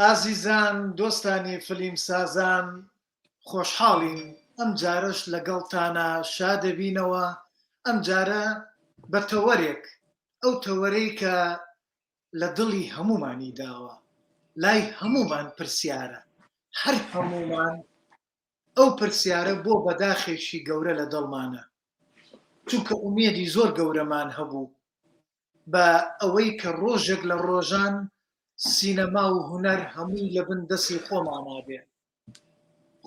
ئازیزان دۆستانی فلیم سازان خۆشحاڵین ئەم جارش لەگەڵتانە شادەبینەوە ئەم جارە بە تەوەرێک ئەو تەوەرەی کە لە دڵی هەمومانی داوە لای هەمومان پرسیارە هەر هەمومان ئەو پرسیارە بۆ بەداخێکی گەورە لە دڵمانە چونکە ئومێدی زۆر گەورەمان هەبوو بە ئەوەی کە ڕۆژێک لە ڕۆژان سینەما و هونەر هەمووی لە بن دەستی خۆمان نابێ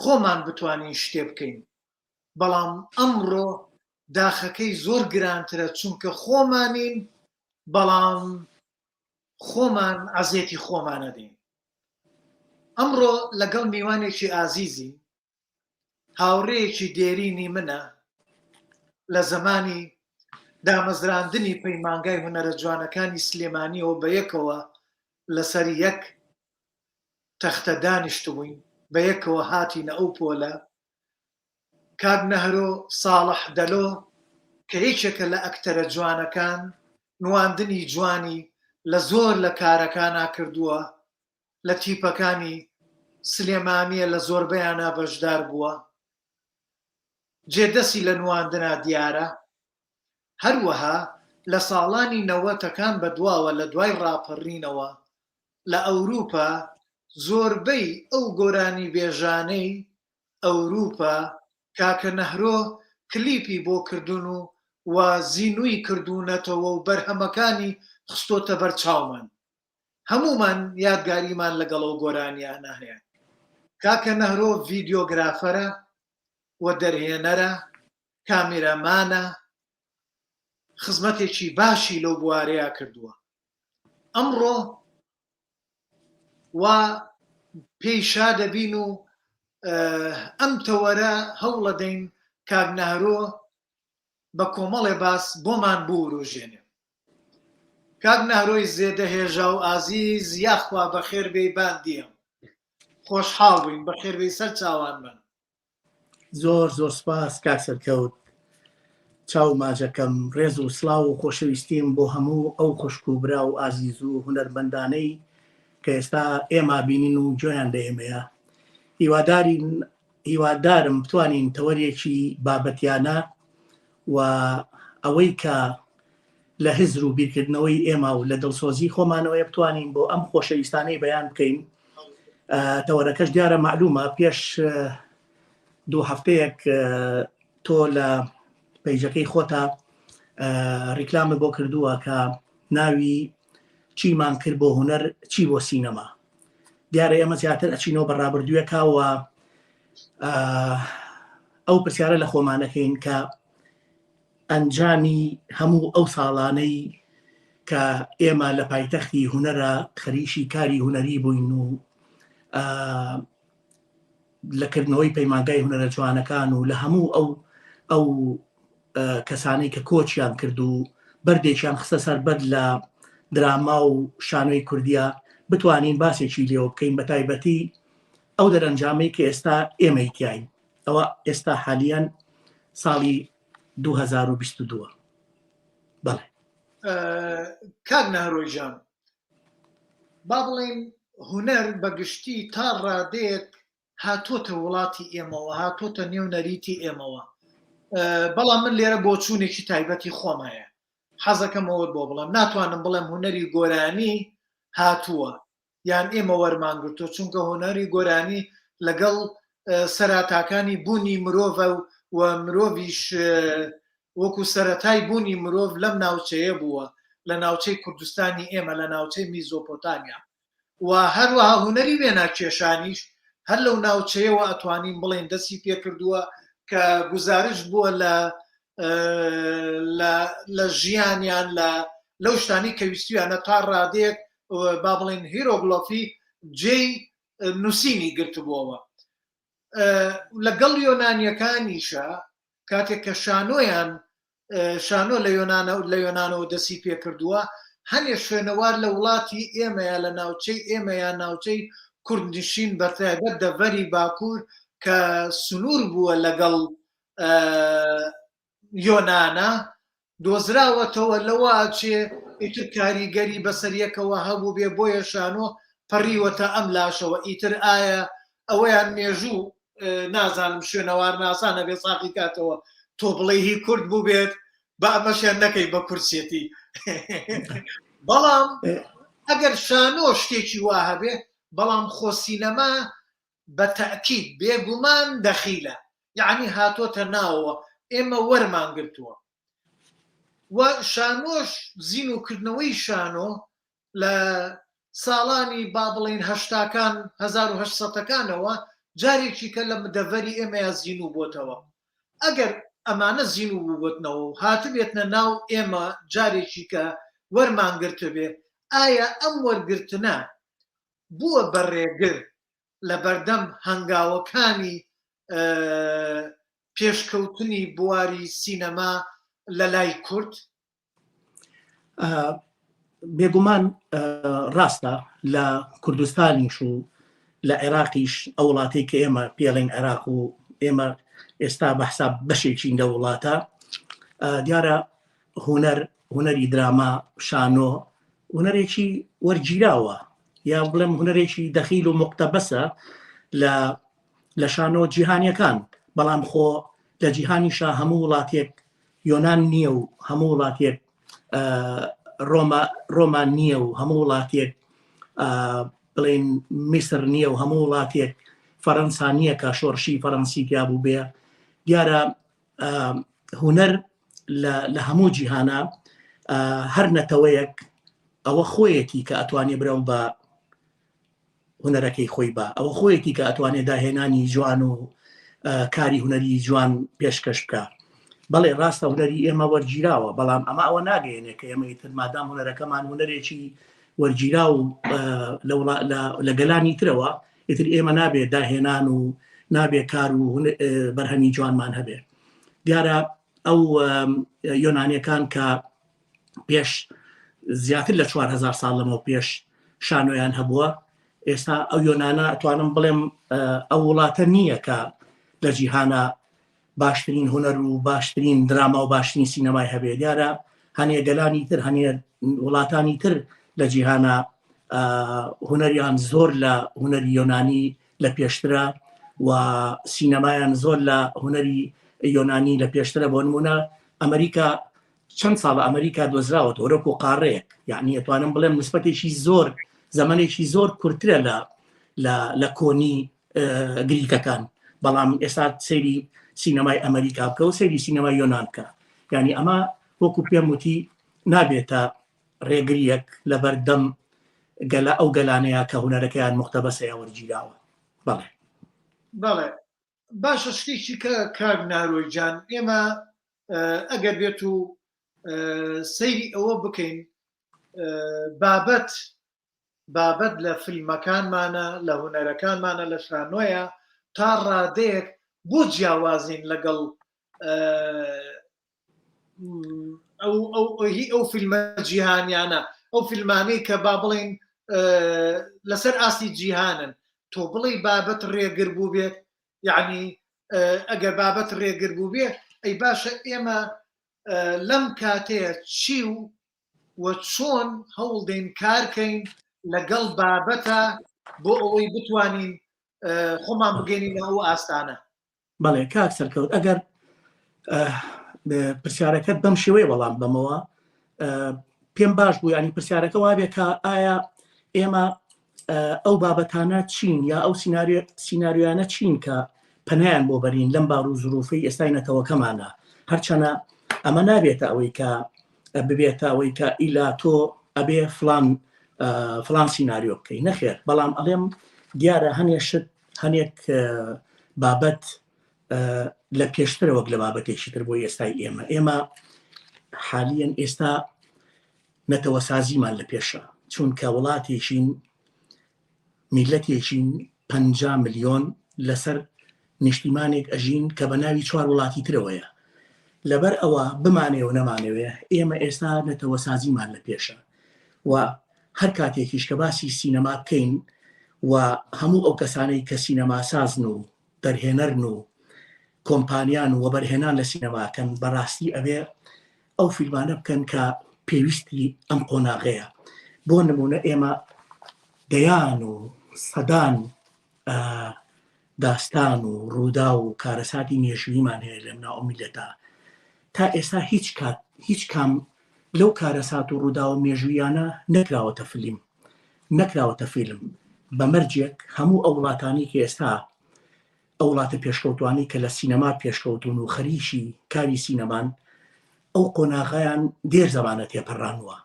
خۆمان بتوانین شتێ بکەین بەڵام ئەمڕۆ داخەکەی زۆر گرانترە چونکە خۆمانین بەڵام خۆمان عەزێتی خۆمان نەدەین ئەمڕۆ لەگەڵ میوانێکی ئازیزی هاوڕێیەکی دێرینی منە لە زەمانی دامەزراندنی پەیمانگای هونەرە جوانەکانی سلێمانیەوە بەیەکەوە لەسەر یەک تەختە دانیشتبووین بەیەکەوە هاتینە ئەو پۆلە کاک نەهرۆ ساڵح دەلۆ کە یەکێکە لە ئەکتەرە جوانەکان نواندنی جوانی لە زۆر لە کارەکانە کردووە لە تیپەکانی سلێمانیە لە زۆربەیانە بەشدار بووە جێدەسی لە نواندنە دیارە هەروەها لە ساڵانی نەوەتەکان بەدواوە لە دوای ڕاپەڕینەوە لە ئەوروپا زۆربەی ئەو گۆرانی بێژانەی ئەوروپا کاکە نەهرۆ کلیپی بۆ کردوون و زینووی کردوونەتەوە و بەرهەمەکانی خستۆتە بەرچاومان هەمومان یادگاریمان لەگەڵ ئەو گۆرانیانە هەیە کاکە نەهرۆ ڤیدیۆگرافەرە و دەرهێنەرە کامێرەمانە خزمەتێکی باشی لەو بوارەیە کردووە ئەمڕۆ و پێی شادەبین و ئەم تەوەرە هەوڵە دەین کاک نەهرۆ بە کۆمەڵێ باس بۆمان بوروژێنێ کاک نەهرۆی زێدە هێژا و ئازیز یاخوا بەخێربێی باندیە خۆشحاڵ بووین بەخێربێی سەر چاوان من زۆر زۆر سپاس کاک سەرکەوت چاو ماجەکەم ڕێز و سڵاو و خۆشەویستیم بۆ هەموو ئەو خوشکوبرا و ئازیز و هونەرمەندانەی کە ئێستا ئێمە بینین و جۆیان لە ئێمەیە هیوادارم بتوانین تەوەرێکی بابەتیانە و ئەوەی کە لە هزر و بیرکردنەوەی ئێمە و لە دڵسۆزی خۆمانەوەی بتوانین بۆ ئەم خۆشەویستانەی بەیان بکەین تەوەرەکەش دیارە معلومە پێش 2 هەفتەیەک تۆ لە پەیجەکەی خۆتە ڕیکلامە بۆ کردووە کە ناوی چیمان کرد بۆ هونەر چی بۆ سینەما دیارە ئێمە زیاتر ئەچینەوە بەڕابردوویەکەوە ئەو پرسیارە لە خۆمانەکەین کە ئەنجامی هەموو ئەو ساڵانەی کە ئێمە لە پایتەختی هونەرە خەریشی کاری هونەری بووین و لەکردنەوەی پەیمانگای هونەرە جوانەکان و لە هەموو ئەو کەسانەی کە کۆچیان کرد و بەردێکیان خستە سەربەر لە دراما و شانۆی کوردیا بتوانین باسێکی لێوە بکەین بە تایبەتی ئەو دەرەنجامەی کە ئێستا ئێمەی تیاین ئەوە ئێستا حالیان ساڵی 2022 بەڵێ کاک نەهرۆیژان با بڵێن هونەر بەگشتی تا ڕادەیەک هاتۆتە وڵاتی ئێمەوە هاتۆتە نێو نەریتی ئێمەوە بەڵام من لێرە بۆ چوونێکی تایبەتی خۆمایە حەزەکەمەوە بۆ بڵم ناتوانم بڵێم هونەری گۆرانی هاتووە یان ئێمە وەرمانگرتۆ چونکە هونەری گۆرانی لەگەڵ سەراتاکانی بوونی مرۆڤە و مرۆڤیش وەکو سەرەتای بوونی مرۆڤ لەم ناوچەیە بووە لە ناوچەی کوردستانی ئێمە لە ناوچەی میزۆپۆتامیا و هەروەها هونەری وێنە کێشانیش هەر لەو ناوچەیەوە ئەتوانین بڵێن دەستی پێ کردووە کە گزارش بووە لە ژیانیان لەو شتانی کە ویستویانە تا ڕادێک با بڵێن هیرۆگلۆفی جێی نووسینی گرتبووەوە لەگەڵ یۆنانیەکانیشە کاتێک کە شانۆ لە یۆنانەوە دەستی پێ کردووە هەنێ شوێنەوار لە وڵاتی ئێمەیە لە ناوچەی ئێمەیە ناوچەی کوردنشین بەتایبەت دەڤەری باکوور کە سنوور بووە لەگەڵ یۆنانە دۆزراوەتەوە لەوە چێ ئیتر کاریگەری بەسەریەکەوە هەبوو بێ بۆیە شانۆ پەڕیوەتە ئەم لاشەوە ئیتر ئایا ئەوەیان مێژوو نازانم شوێنەوار ناسانە بێ ساقی کاتەوە تۆ بڵێ هی کورد بوو بێت بە ئەمەشیان نەکەی بە کورسێتی بەڵام ئەگەر شانۆ شتێکی وا هەبێ بەڵام خۆ سینەما بە تەئکید بێگومان دەخیلە یعنی هاتۆتە ناوەوە ئێمە وەرمان گرتووە و شانۆش زین و کردنەوەی شانۆ لە ساڵانی با بڵێن هەشتاکان 1970ەکانەوە جارێکی کە لە مدەڤەری ئێمەیە زین و بۆتەوە ئەگەر ئەمانە زین و بووبتنەوە و هاتبێتنە ناو ئێمە جارێکی کە وەرمان گرتە بێ ئایا ئەم وەرگرتنە بووە بەڕێگر لە بەردەم هەنگاوەکانی پێشکەوتنی بواری سینەما لە لای کورد؟ بێگومان ڕاستە لە کوردستانیش و لە عێراقیش ئەو وڵاتەی کە ئێمە پێڵین عێراق و ئێمە ئێستا بەحسا بەشێکی لە وڵاتە دیارە هونەری دراما شانۆ هونەرێکی وەرگیراوە یا بڵێم هونەرێکی دەخیل و مقتەبەسە لە شانۆ جیهانیەکان بەڵام خۆ لە جیهانیشا هەموو وڵاتێک یۆنان نییە و هەموو وڵاتێک ڕۆمان نییە و هەموو وڵاتێک بڵێن میسر نییە و هەموو وڵاتێک فەڕەنسا نییە کە شۆڕشی فەڕەنسی تیا بوو بێ دیارە هونەر لە هەموو جیهانە هەر نەتەوەیەک ئەوە خۆیەتی کە ئەتوانێ برەو بە هونەرەکەی خۆی بە ئەوە خۆیەتی کە ئەتوانێت داهێنانی جوان و کاری هونەری جوان پێشکەش بکە بەڵێ ڕاستە هونەری ئێمە وەرگیراوە بەڵام ئەمە ئەوە ناگەێنێ کە ئێمە ئیتر مادام هونەرەکەمان هونەرێکی وەرگیرا و لە گەلانی ترەوە ئیتر ئێمە نابێت داهێنان و نابێت کار و بەرهەمی جوانمان هەبێ دیارە ئەو یۆنانیەکان کە پێش زیاتر لە 4000 ساڵ لەمەوە پێش شانۆیان هەبووە ئێستا ئەو یۆنانە ئەتوانم بڵێم ئەو وڵاتە نییە کە لە جیهانە باشترین هونەر و باشترین دراما و باشترین سینەمای هەبێ دیارە هەنێ گەلانی تر هەنێ وڵاتانی تر لە جیهانە هونەریان زۆر لە هونەری یۆنانی لە پێشترە و سینەمایان زۆر لە هونەری یۆنانی لە پێشترە بۆ نمونە ئەمریکا چەند ساڵە ئەمریکا دۆزراوە ئەوروپا و قارەیەک یعنی ئەتوانم بڵێم نسبەتێکی زۆر زەمانێکی زۆر کورتترە لە کۆنی گریکەکان بەڵام ئێستا سەیری سینەمای ئەمریکا بکە و سەیری سینەمای یۆنان بکە یعنی ئەمە وەکو پێم وتی نابێتە ڕێگریەک لە بەردەم ئەو گەلانەیە کە هونەرەکەیان مختەبەسەیە وەرگیراوە بەڵێ بەڵێ باشە شتێکی کە کار نارۆیجان ئێمە ئەگەر بێت و سەیری ئەوە بکەین بابەت لە فیلمەکانمانە لە هونەرەکانمانە لە شانۆیە تا ڕادەیەک بۆ جیاوازین لەگەڵ ئەو فیلمە جیهانیانە ئەو فیلمانەی کە با بڵێن لەسەر ئاستی جیهانن تۆ بڵێ بابەت ڕێگر بوو بێت یعنی ئەگەر بابەت ڕێگر بوو بێ ئەی باشە ئێمە لەم کاتەیە چی و چۆن هەوڵدەین کارکەین لەگەڵ بابەتە بۆ ئەوەی بتوانین خۆمان بگەینین ئەو ئاستانە بەڵێ کاک سەرکەوت ئەگەر پرسیارەکەت بەم شێوەیە وەڵام بەمەوە پێم باش بوو ینی پرسیارەکە وابێ کە ئایا ئێمە ئەو بابەتانە چین یا ئەو سیناریۆیانە چین کە پەنایان بۆ بەرین لەم باڕ و زروفەی ئێستای نەتەوەکەمانە هەرچەنە ئەمە نابێتە ئەوەی کە ببێتە ئەوەی کە ئیلا تۆ ئەبێ فلان سیناریۆ بکەی نەخێر بەڵام ئەڵێم دیارە هەنێک بابەت لە پێشترە وەک لە بابەتێکی تر بۆ ئێستای ئێمە حالیەن ئێستا نەتەوە سازیمان لە پێشە چونکە وڵاتێکین میلەتێکین 50 ملیۆن لەسەر نیشتیمانێک ئەژین کە بە ناوی 4 وڵاتی ترەوەیە لەبەر ئەوە بمانێ و نەمانەوێ ئێمە ئێستا نەتەوە سازیمان لە پێشە و هەر کاتێکیش کە باسی سینەما بکەین و هەموو ئەو کەسانەی کە سینەما سازن و دەرهێنەرن و کۆمپانیان و بەرهێنان لە سینەماکەن بەڕاستی ئەوێ ئەو فیلمانە بکەن کە پێویستی ئەم قۆناغەیە بۆ نمونە ئێمە دەیان و سەدان داستان و ڕوودا و کارەساتی مێژوویمان هەیە لەم ناو میلەتە. تا ئێستا هیچ کام لەو کارەسات و ڕوودا و مێژوویانە نەکراوەتە فیلم بەمەرجێک هەموو ئەو وڵاتانی کە ئێستا ئەو وڵاتە پێشکەوتوانی کە لە سینەما پێشکەوتون و خەریشی کاری سینەمان ئەو قۆناغیان دێر زەمانە تێپەڕانوە.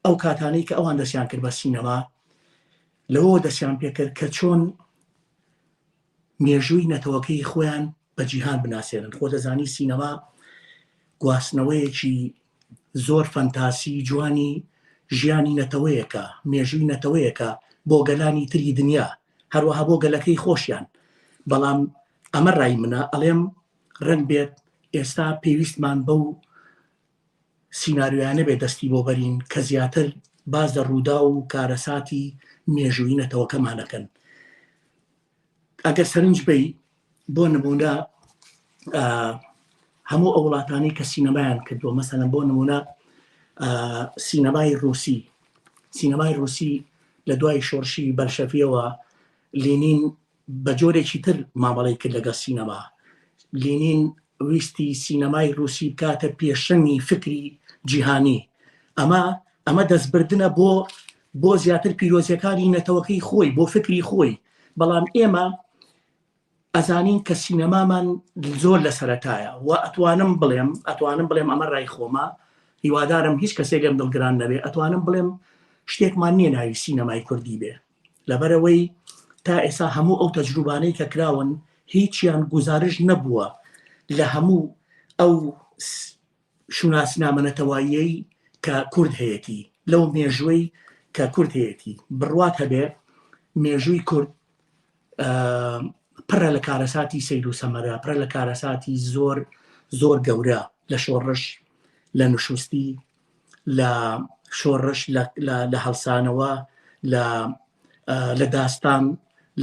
ئەو کاتانەی کە ئەوان دەستیان کرد بە سینەما لەوە دەستیان پێکرد کە چۆن مێژووی نەتەوەکەی خۆیان بە جیهان بناسێنن. خۆ دەزانی سینەما گواستنەوەیەکی زۆر فەنتاسی جوانی ژیانی نەتەوەیەکە، مێژووی نەتەوەیەکە بۆ گەلانی تری دنیا، هەروەها بۆ گەلەکەی خۆشیان. بەڵام ئەمە ڕای منە، ئەڵێم ڕەنگ بێت ئێستا پێویستمان بەو سیناریۆیانە بێ دەستی بۆ بەرین کە زیاتر باز لە ڕوودا و کارەساتی مێژووی نەتەوەکەمانەکەن. ئەگەر سەرنج بی بۆ نمونە هەموو ئەو وڵاتانی کە سینەمایان کردووە، مەسەلەن بۆ نمونە سینەمای ڕووسی لە دوای شۆڕشی بەلشەڤیەوە لێنین بە جۆرێکی تر مامەڵەی کرد لەگەڵ سینەما. لێنین ویستی سینەمای ڕووسی بکاتە پێشەنگی فکری جیهانی. ئەمە دەستبردنە بۆ زیاتر پیرۆزیەکانی نەتەوەکەی خۆی، بۆ فکری خۆی. بەڵام ئێمە ئەزانین کە سینەمامان زۆر لە سەرەتایە و ئەتوانم بڵێم ئەمە ڕای خۆمە، هیوادارم هیچ کەسێک لێم دڵگران نەبێ، ئەتوانم بڵێم شتێکمان نییە ناوی سینەمای کوردی بێ، لەبەرەوەی تا ئێستا هەموو ئەو تەجروبانەی کە کراون هیچیان گزارش نەبووە لە هەموو ئەو شوناسنامە نەتەواییەی کە کورد هەیەی، لەو مێژوەی کە کورد هەیەی. بڕوات هەبێ مێژووی کورد پڕە لە کارەساتی سەیر و سەمەرە، پڕە لە کارەساتی زۆر گەورە، لە شۆڕش، لە نوشوستی، لە شۆڕش، لە هەڵسانەوە، لە داستان،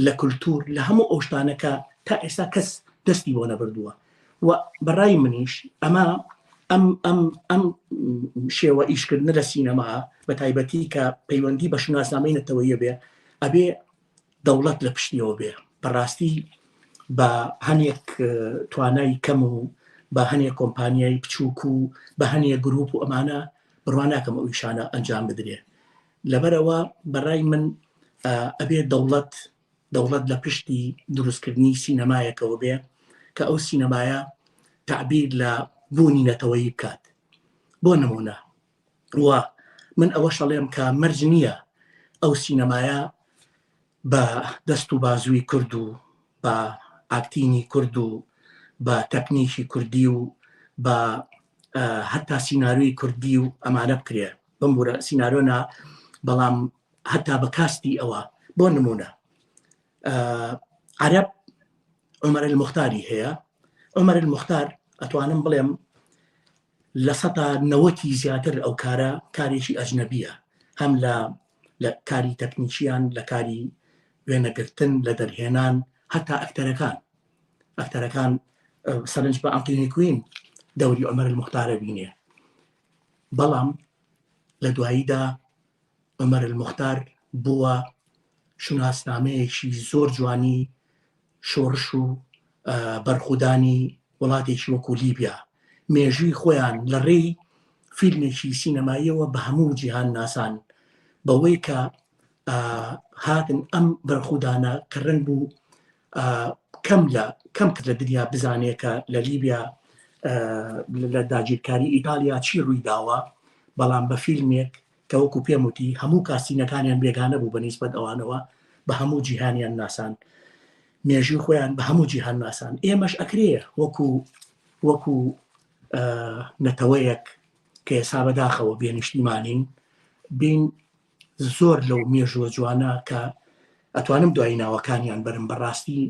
لە کولتور، لە هەموو ئەو شتانەکە تا ئێستا کەس دەستی بۆ نەبردووە. و بەڕای منیش ئەم شێوە ئیشکردنە لە سینەما بە تایبەتی کە پەیوەندی بە شوناسنامەی نەتەوەییە بێ، ئەبێ دەوڵەت لە پشتیەوە بێ. بەڕاستی بە هەنێک توانای کەم و بە هەنێک کۆمپانیای بچووک و بە هەنێک گروپ و ئەمانە بڕوا ناکەم ئەو ئیشانە ئەنجام بدرێ. لەبەرەوە بەڕای من ئەبێ دەوڵەت لە پشتی دروستکردنی سینەمایەکەوە بێ کە ئەو سینەمایە تعبیر لە بوونی نەتەوەیی بکات. بۆ نمونە وە من ئەوە شەڵێم کە مەرج نییە ئەو سینەمایە بە دەست و بازووی کورد و بە ئاکتینی کورد و بە تەکنیکی کوردی و بە هەتا سیناریۆی کوردی و ئەمانە بکرێ بمبورە سیناریۆنا، بەڵام هەتا بە کاستی ئەوە. بۆ نمونە عەرەب عومەر الموختاری هەیە. عومەر الموختار ئەتوانم بڵێم لە 90% زیاتر ئەو کارێکی ئەجنەبیە، هەم لە کاری تەکنیکیان، لە کاری وێنەگرتن، لە دەرهێنان، هەتا ئەکتەرەکان سەرنج بە ئەنتۆنی کوین دەوری عومەر الموختارە بینێ. بەڵام لە دواییدا عومەر الموختار بووە شوناسنامەیەکی زۆر جوانی شۆڕش و بەرخودانی وڵاتێکی وەکو لیبیا. مێژووی خۆیان لە ڕێی فیلمێکی سینەماییەوە بە هەموو جیهان ناسان، بەوەی کە هاتن ئەم بەرخودانە کە ڕەنگ بوو کەم کرد لە دنیا بزانێت کە لە لیبیا لە داگیرکاری ئیتالیا چی ڕووی داوە، بەڵام بە فیلمێک کە وەکو پێم وتی هەموو کاسینەکانیان بێگانە بوو بەنیسبەت ئەوانەوە، بە هەموو جیهانیان ناسان، مێژووی خۆیان بە هەموو جیهان ناسان. ئێمەش ئەکرێ وەکو نەتەوەیەک کە ئێسا بەداخەوە بێنیشتیمانین بین زۆر لەو مێژووە جوانە کە ئەتوانم دوای ناوەکانیان بەرم. بەڕاستی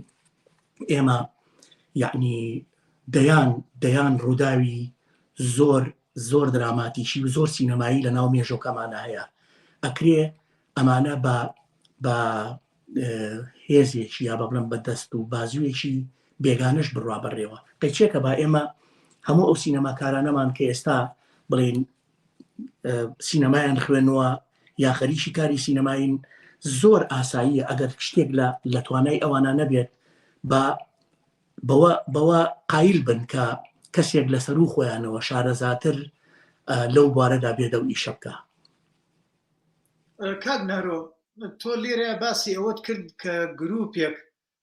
ئێمە یعنی دەیان ڕووداوی زۆر دراماتیشی و زۆر سینەمایی لە ناو مێژۆکەمانە هەیە. ئەکرێ ئەمانە بە هێزێکی یا بەڵێم بە دەست و بازوویەکی بێگانش بڕوا بەڕێوە. قەیچێکە با ئێمە هەموو ئەو سینەماکارانەمان کە ئێستا بڵێن سینەمایان خوێنەوە یا خەریکی کاری سینەماین زۆر ئاساییە ئەگەر شتێک لە توانای ئەوانە نەبێت بەوە قایل بن کە کەسێک لەسەر و خۆیانەوە شارەزاتر لەو بارەدا بێدە و ئیشە بکە. کاک نارۆ تۆ لێرە باسی ئەوەت کرد کە گروپێک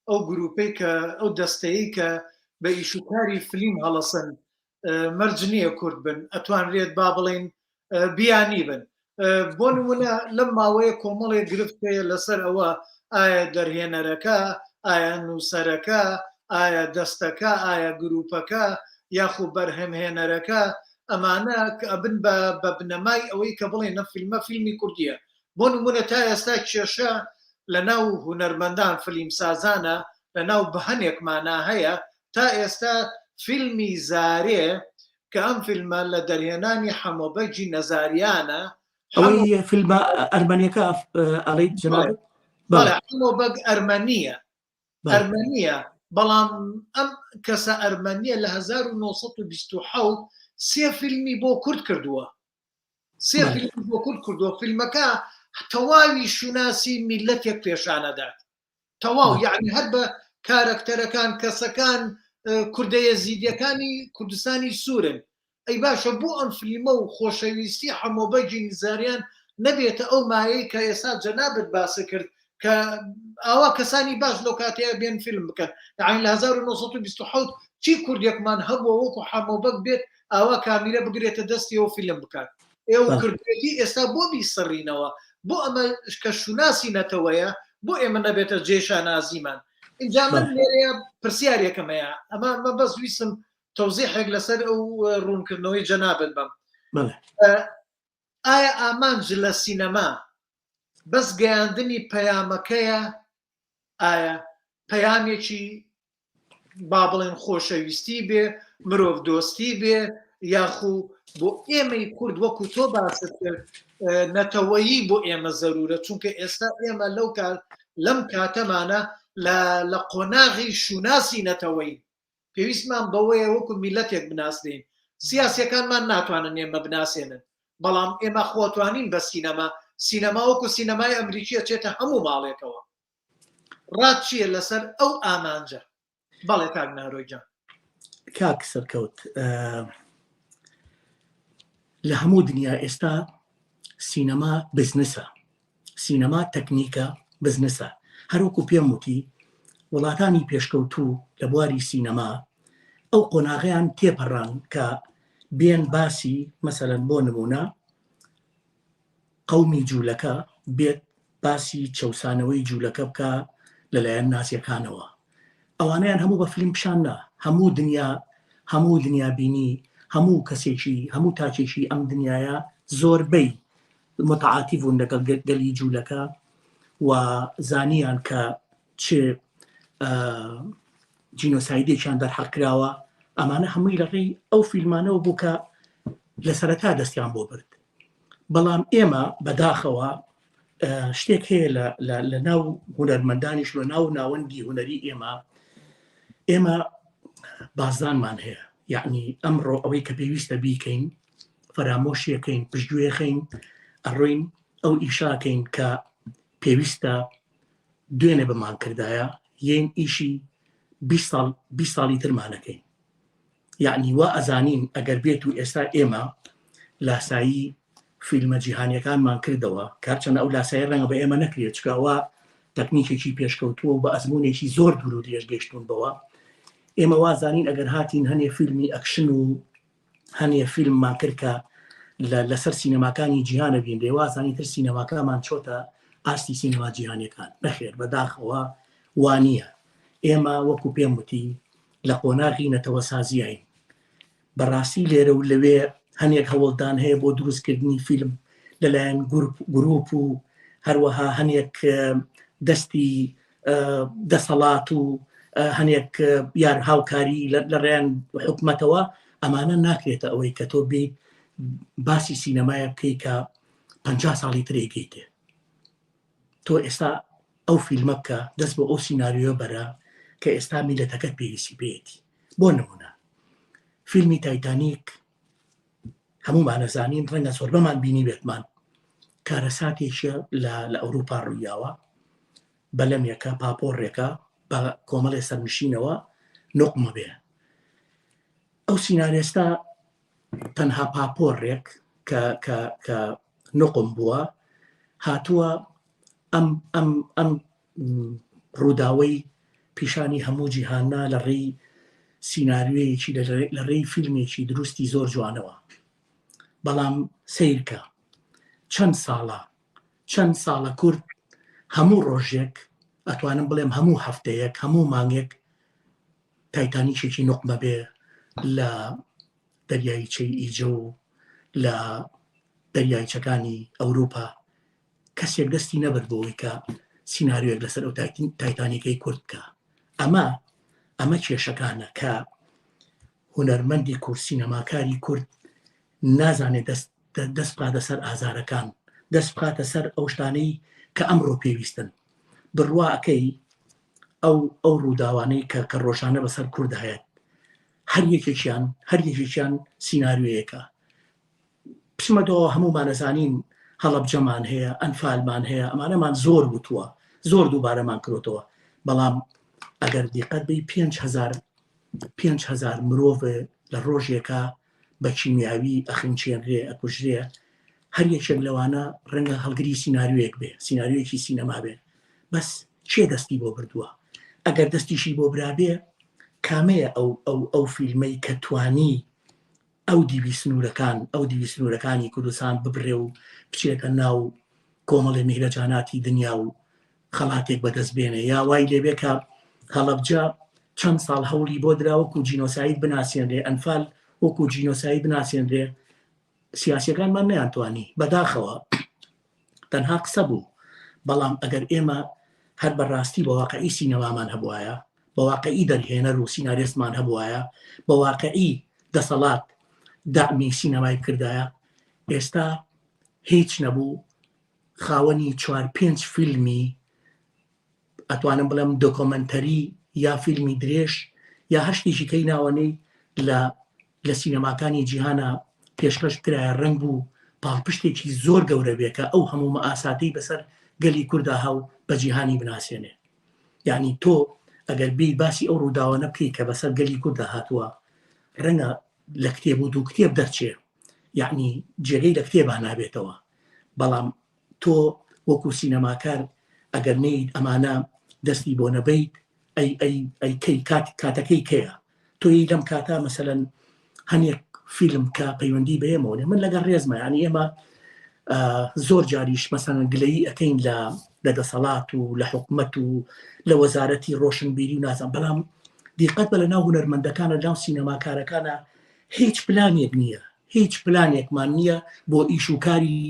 ئەو گروپەی کە ئەو دەستەیە کە بە ئیشوکاری فلیم هەڵەسن مەرج نییە کورد بن ئەتوانرێت با بڵێن بیانی بن. بۆ نمونە لەم ماوەیە کۆمەڵێک گرفتەیە لەسەر ئەوە ئایا دەرهێنەرەکە، ئایا نووسەرەکە، ئایا دەستەکە، ئایا گروپەکە یاخو بەرهەمهێنەرەکە ئەمانە ئەبن بە بنەمای ئەوەی کە بڵێن نە فیلمە فیلمی کوردیە. بۆ نمونە تا ئێستا کێشە لە ناو هونەرمەندان فیلم سازانە لە ناو بەهەنێکمانە هەیە تا ئێستا فیلمی زارێ کە ئەم فیلمە لە دەرهێنانی حەمۆبەجی نەزاریانە ئەوەی فیلمە ئەرمەنیەکە ئەڵێیت جەناب؟ بەڵێ حەمۆبەگ ئەرمەنیە بەڵام ئەم کەسە ئەرمەنیە لە 1920 سێ فیلمی بۆ کورد کردووە. فیلمەکە تەواوی شوناسی میلەتێک پێشانەدات، تەواو یعنی هەر بە کارەکتەرەکان کەسەکان کوردە یەزیدیەکانی کوردستانی سوورن. ئەی باشە بۆ ئەم فیلمە و خۆشەویستی حەمۆبەجی نزاریان نەبێتە ئەو مایەی کە ئێستا جەنابەت باسی کرد کە ئاوا کەسانی باش لەو کاتەیە بێن فیلم بکەن. یعنی لە 1920 چی کوردێکمان هەبووە وەکو حەمۆبەک بێت ئاوا کامیرە بگرێتە دەستیەوە فیلم بکات. ئێوە کردێتی ئێستا بۆ بیسەڕینەوە بۆ ئەمە کە شوناسی نەتەوەیە بۆ ئێمە نەبێتە جێشان نازیمان. اینجا من لێرەیە پرسیارێکەمەیە ئەمە بەس ویسم تەوزیحێک لەسەر ئەو ڕوونکردنەوەی جەنابەت بم. ئایا ئامانج لە سینەما بەس گەیاندنی پەیامەکەیە، ئایا پەیامێکی با بڵێن خۆشەویستی بێ، مرۆڤ دۆستی بێ، یاخو بۆ ئێمەی کورد وەکو تۆ باست کرد نەتەوەیی بۆ ئێمە زەرورە، چونکە ئێستا ئێمە لەم کاتەمانە لە قۆناغی شوناسی نەتەوەی پێویستمان بەوەیە وەکو میلەتێک بناسدەین. سیاسیەکانمان ناتوانن ئێمە بناسێنن، بەڵام ئێمە خۆتوانین بە سینەما وەکو سینەمای ئەمریکیە چێتە هەموو ماڵێکەوە. ڕات چییە لەسەر ئەو ئامانجە؟ بەڵێ کاک نارۆیجان. کاک سەرکەوت، لە هەموو دنیا ئێستا سینەما بزنسە، سینەما تەکنیکە بزنسە. هەروەکو پێم وتی وڵاتانی پێشکەوتوو لە بواری سینەما ئەو قۆناغیان تێپەڕان کە بێن باسی مەسەلەن بۆ نمونە قەومی جوولەکە بێت باسی چەوسانەوەی جوولەکە بکە لەلایەن ناسیەکانەوە. ئەوانیان هەموو بە فیلم پیشاننا، هەموو دنیا بینی، هەموو کەسێکی هەموو تاکێکی ئەم دنیاە زۆربەی متعاتیبوون لەگەڵ گەلی جوولەکە و زانیان کە چه جینۆسایدێکیان دەرحەقکراوە. ئەمانە هەمووی لەڕێی ئەو فیلمانەوە بوو کە لە سەرەتا دەستیان بۆ برد. بەڵام ئێمە بەداخەوە شتێک هەیە لە ناو هونەرمەندانیش لە ناو ناوەندی هونەری ئێمە بازدانمان هەیە. یعنی ئەمڕۆ ئەوەی کە پێویستە بیکەین فەرامۆشیەکەین، پشتگوێخین، ئەڕۆین ئەو ئیشاکەین کە پێویستە دوێنێ بمان کردایە یەن ئیشی 20 ساڵی ترمانەکەین. یعنی وا ئەزانین ئەگەر بێت و ئێستا ئێمە لاسایی فیلمە جیهانیەکانمان کردەوە، کارچەنە ئەو لاسایی ڕەنگە بە ئێمە نەکرێت چکەوە تەکنیکێکی پێشکەوتووە و بە ئەزمونێکی زۆر دوور و درێژ گەیشتون بەوە. ئێمە وازانین ئەگەر هاتین هەنێ فیلمی ئەکشن و هەنێ فیلممان کرد کە لەسەر سینەماکانی جیهانە بین لێ وازانی تر سینەماکانمان چۆتە ئاستی سینەما جیهانیەکان. نەخێر بەداخەوە وانییە. ئێمە وەکو پێم وتی لە قۆناغی نەتەوە سازیین. بەڕاستی لێرە و لەوێ هەنێک هەوڵدان هەیە بۆ دروستکردنی فیلم لەلایەن گروپ و هەروەها هەنێک دەستی دەسەڵات و هەنێک یار هاوکاری لە ڕێیان حکومەتەوە. ئەمانە ناکرێتە ئەوەی کە تۆ بێت باسی سینەمایە بکەی کە 50 ساڵی ترێگەیتێ. تۆ ئێستا ئەو فیلمە بکە دەست بە ئەو سیناریۆ بەرە کە ئێستا میلەتەکەت پێویستی بێتی. بۆ نمونە فیلمی تایتانیک هەموومان نەزانین ڕەنگە زۆربەمان بینی بێتمان کارەساتێکە لە ئەوروپا ڕوویاوە بەلەمێکە پاپۆڕێکە بە کۆمەڵێ سەرنشینەوە نقمە بێ. ئەو سینارێستا تەنها پاپۆڕێک کە نقم بووە هاتووە ئەم ڕووداوەی پیشانی هەموو جیهاننا لە ڕێی سیناریوەیەکی لە ڕێی فیلمێکی دروستی زۆر جوانەوە. بەڵام سیرکە چەند ساڵە کورد هەموو ڕۆژێک ئەتوانم بڵێم هەموو هەفتەیەک هەموو مانگێک تایتانیکێکی نقمە بێ لە دەریایچەی ئیجە و لە دەریایچەکانی ئەوروپا کەسێک دەستی نەبرد بۆەوەی کە سیناریوێک لەسەر ئەو تایتانیکەی کورد بکە. ئەمە کێشەکانە کە هونەرمەندی کورد سینەماکاری کورد نازانێت دەست بخاتە سەر ئازارەکان، دەست بخاتە سەر ئەو شتانەی کە ئەمڕۆ پێویستن. بڕواکەی ئەو ڕووداوانەی کە ڕۆژانە بەسەر کورد هەیە هەر یەکێکیان سیناریوەیەکە. پشمەتەوە هەمومان نەزانین هەڵەبجەمان هەیە، ئەنفالمان هەیە، ئەمانەمان زۆر وتووە، زۆر دووبارەمان کردەوە. بەڵام ئەگەر دیقەت بی 5,000 مرۆڤ لە ڕۆژێکە بە کیمیاوی ئەخنچێنرێ ئەکوژرێ، هەر یەکێک لەوانە ڕەنگە هەڵگری سیناریوەیەک بێ، سیناریوەیەکی سینەما بێ. بەس چێ دەستی بۆ بردووە؟ ئەگەر دەستیشی بۆ برابێ کامەیە ئەو فیلمەی کە توانی ئەو دیوی سنوورەکانی کوردستان ببرێ و بچێتە ناو کۆمەڵی میهرەجاناتی دنیا و خەڵاتێک بەدەست بێنێ، یا وای لێبێ کە هەڵەبجە چەند ساڵ هەوڵی بۆ درا وەکو جینۆساید بناسیێنرێ، ئەنفال وەکو جینۆساید بناسیێنرێ، سیاسیەکانمان نەیانتوانی بەداخەوە تەنها قسە بوو. بەڵام ئەگەر ئێمە هەر بەڕاستی بە واقعی سینەمامان هەبوایە، بە واقعی دەرهێنەر و سیناریستمان هەبوایە، بە واقعی دەسەڵات دامی سینەمای کردایە، ئێستا هیچ نەبوو خاوەنی 4-5 فیلمی ئەتوانم بڵێم دۆکۆمەنتەری یا فیلمی درێژ یا هەشتێکی کەی ناوەنەی لە سینەماکانی جیهانە پێشکەش کرایە ڕنگ بوو پاڵپشتێکی زۆر گەورە بێکە ئەو هەموو مەئاساتی بەسەر گەلی کووردا هەو بە جیهانی بناسیێنێ. یعنی تۆ ئەگەر بی باسی ئەو ڕووداوە نەبکەی کە بەسەر گەلی کووردا هاتووە، ڕەنگە لە کتێب و دوو کتێب دەرچێ، یعنی جێگەی لە کتێبان نابێتەوە. بەڵام تۆ وەکو سینەماکار ئەگەر نەیت ئەمانە دەستی بۆ نەبەیت ئەی کاتەکەی کەیە؟ تۆی لەم کاتا مەسەلەن هەنێک فیلم کە پەیوەندی بەێمەوە من لەگەڵ ڕێزمە، ینی ئێمە زۆر جاریش مەسەلەن گلەیی ئەەکەین لە دەسەڵات و لە حکومەت و لە وەزارەتی ڕۆشنبیری و نازان، بەڵام دیقەت بە لە ناو هونەرمەندەکانە لەناو سینەماکارەکانە هیچ پلانێک نییە، هیچ پلانێکمان نییە بۆ ئیشوکاری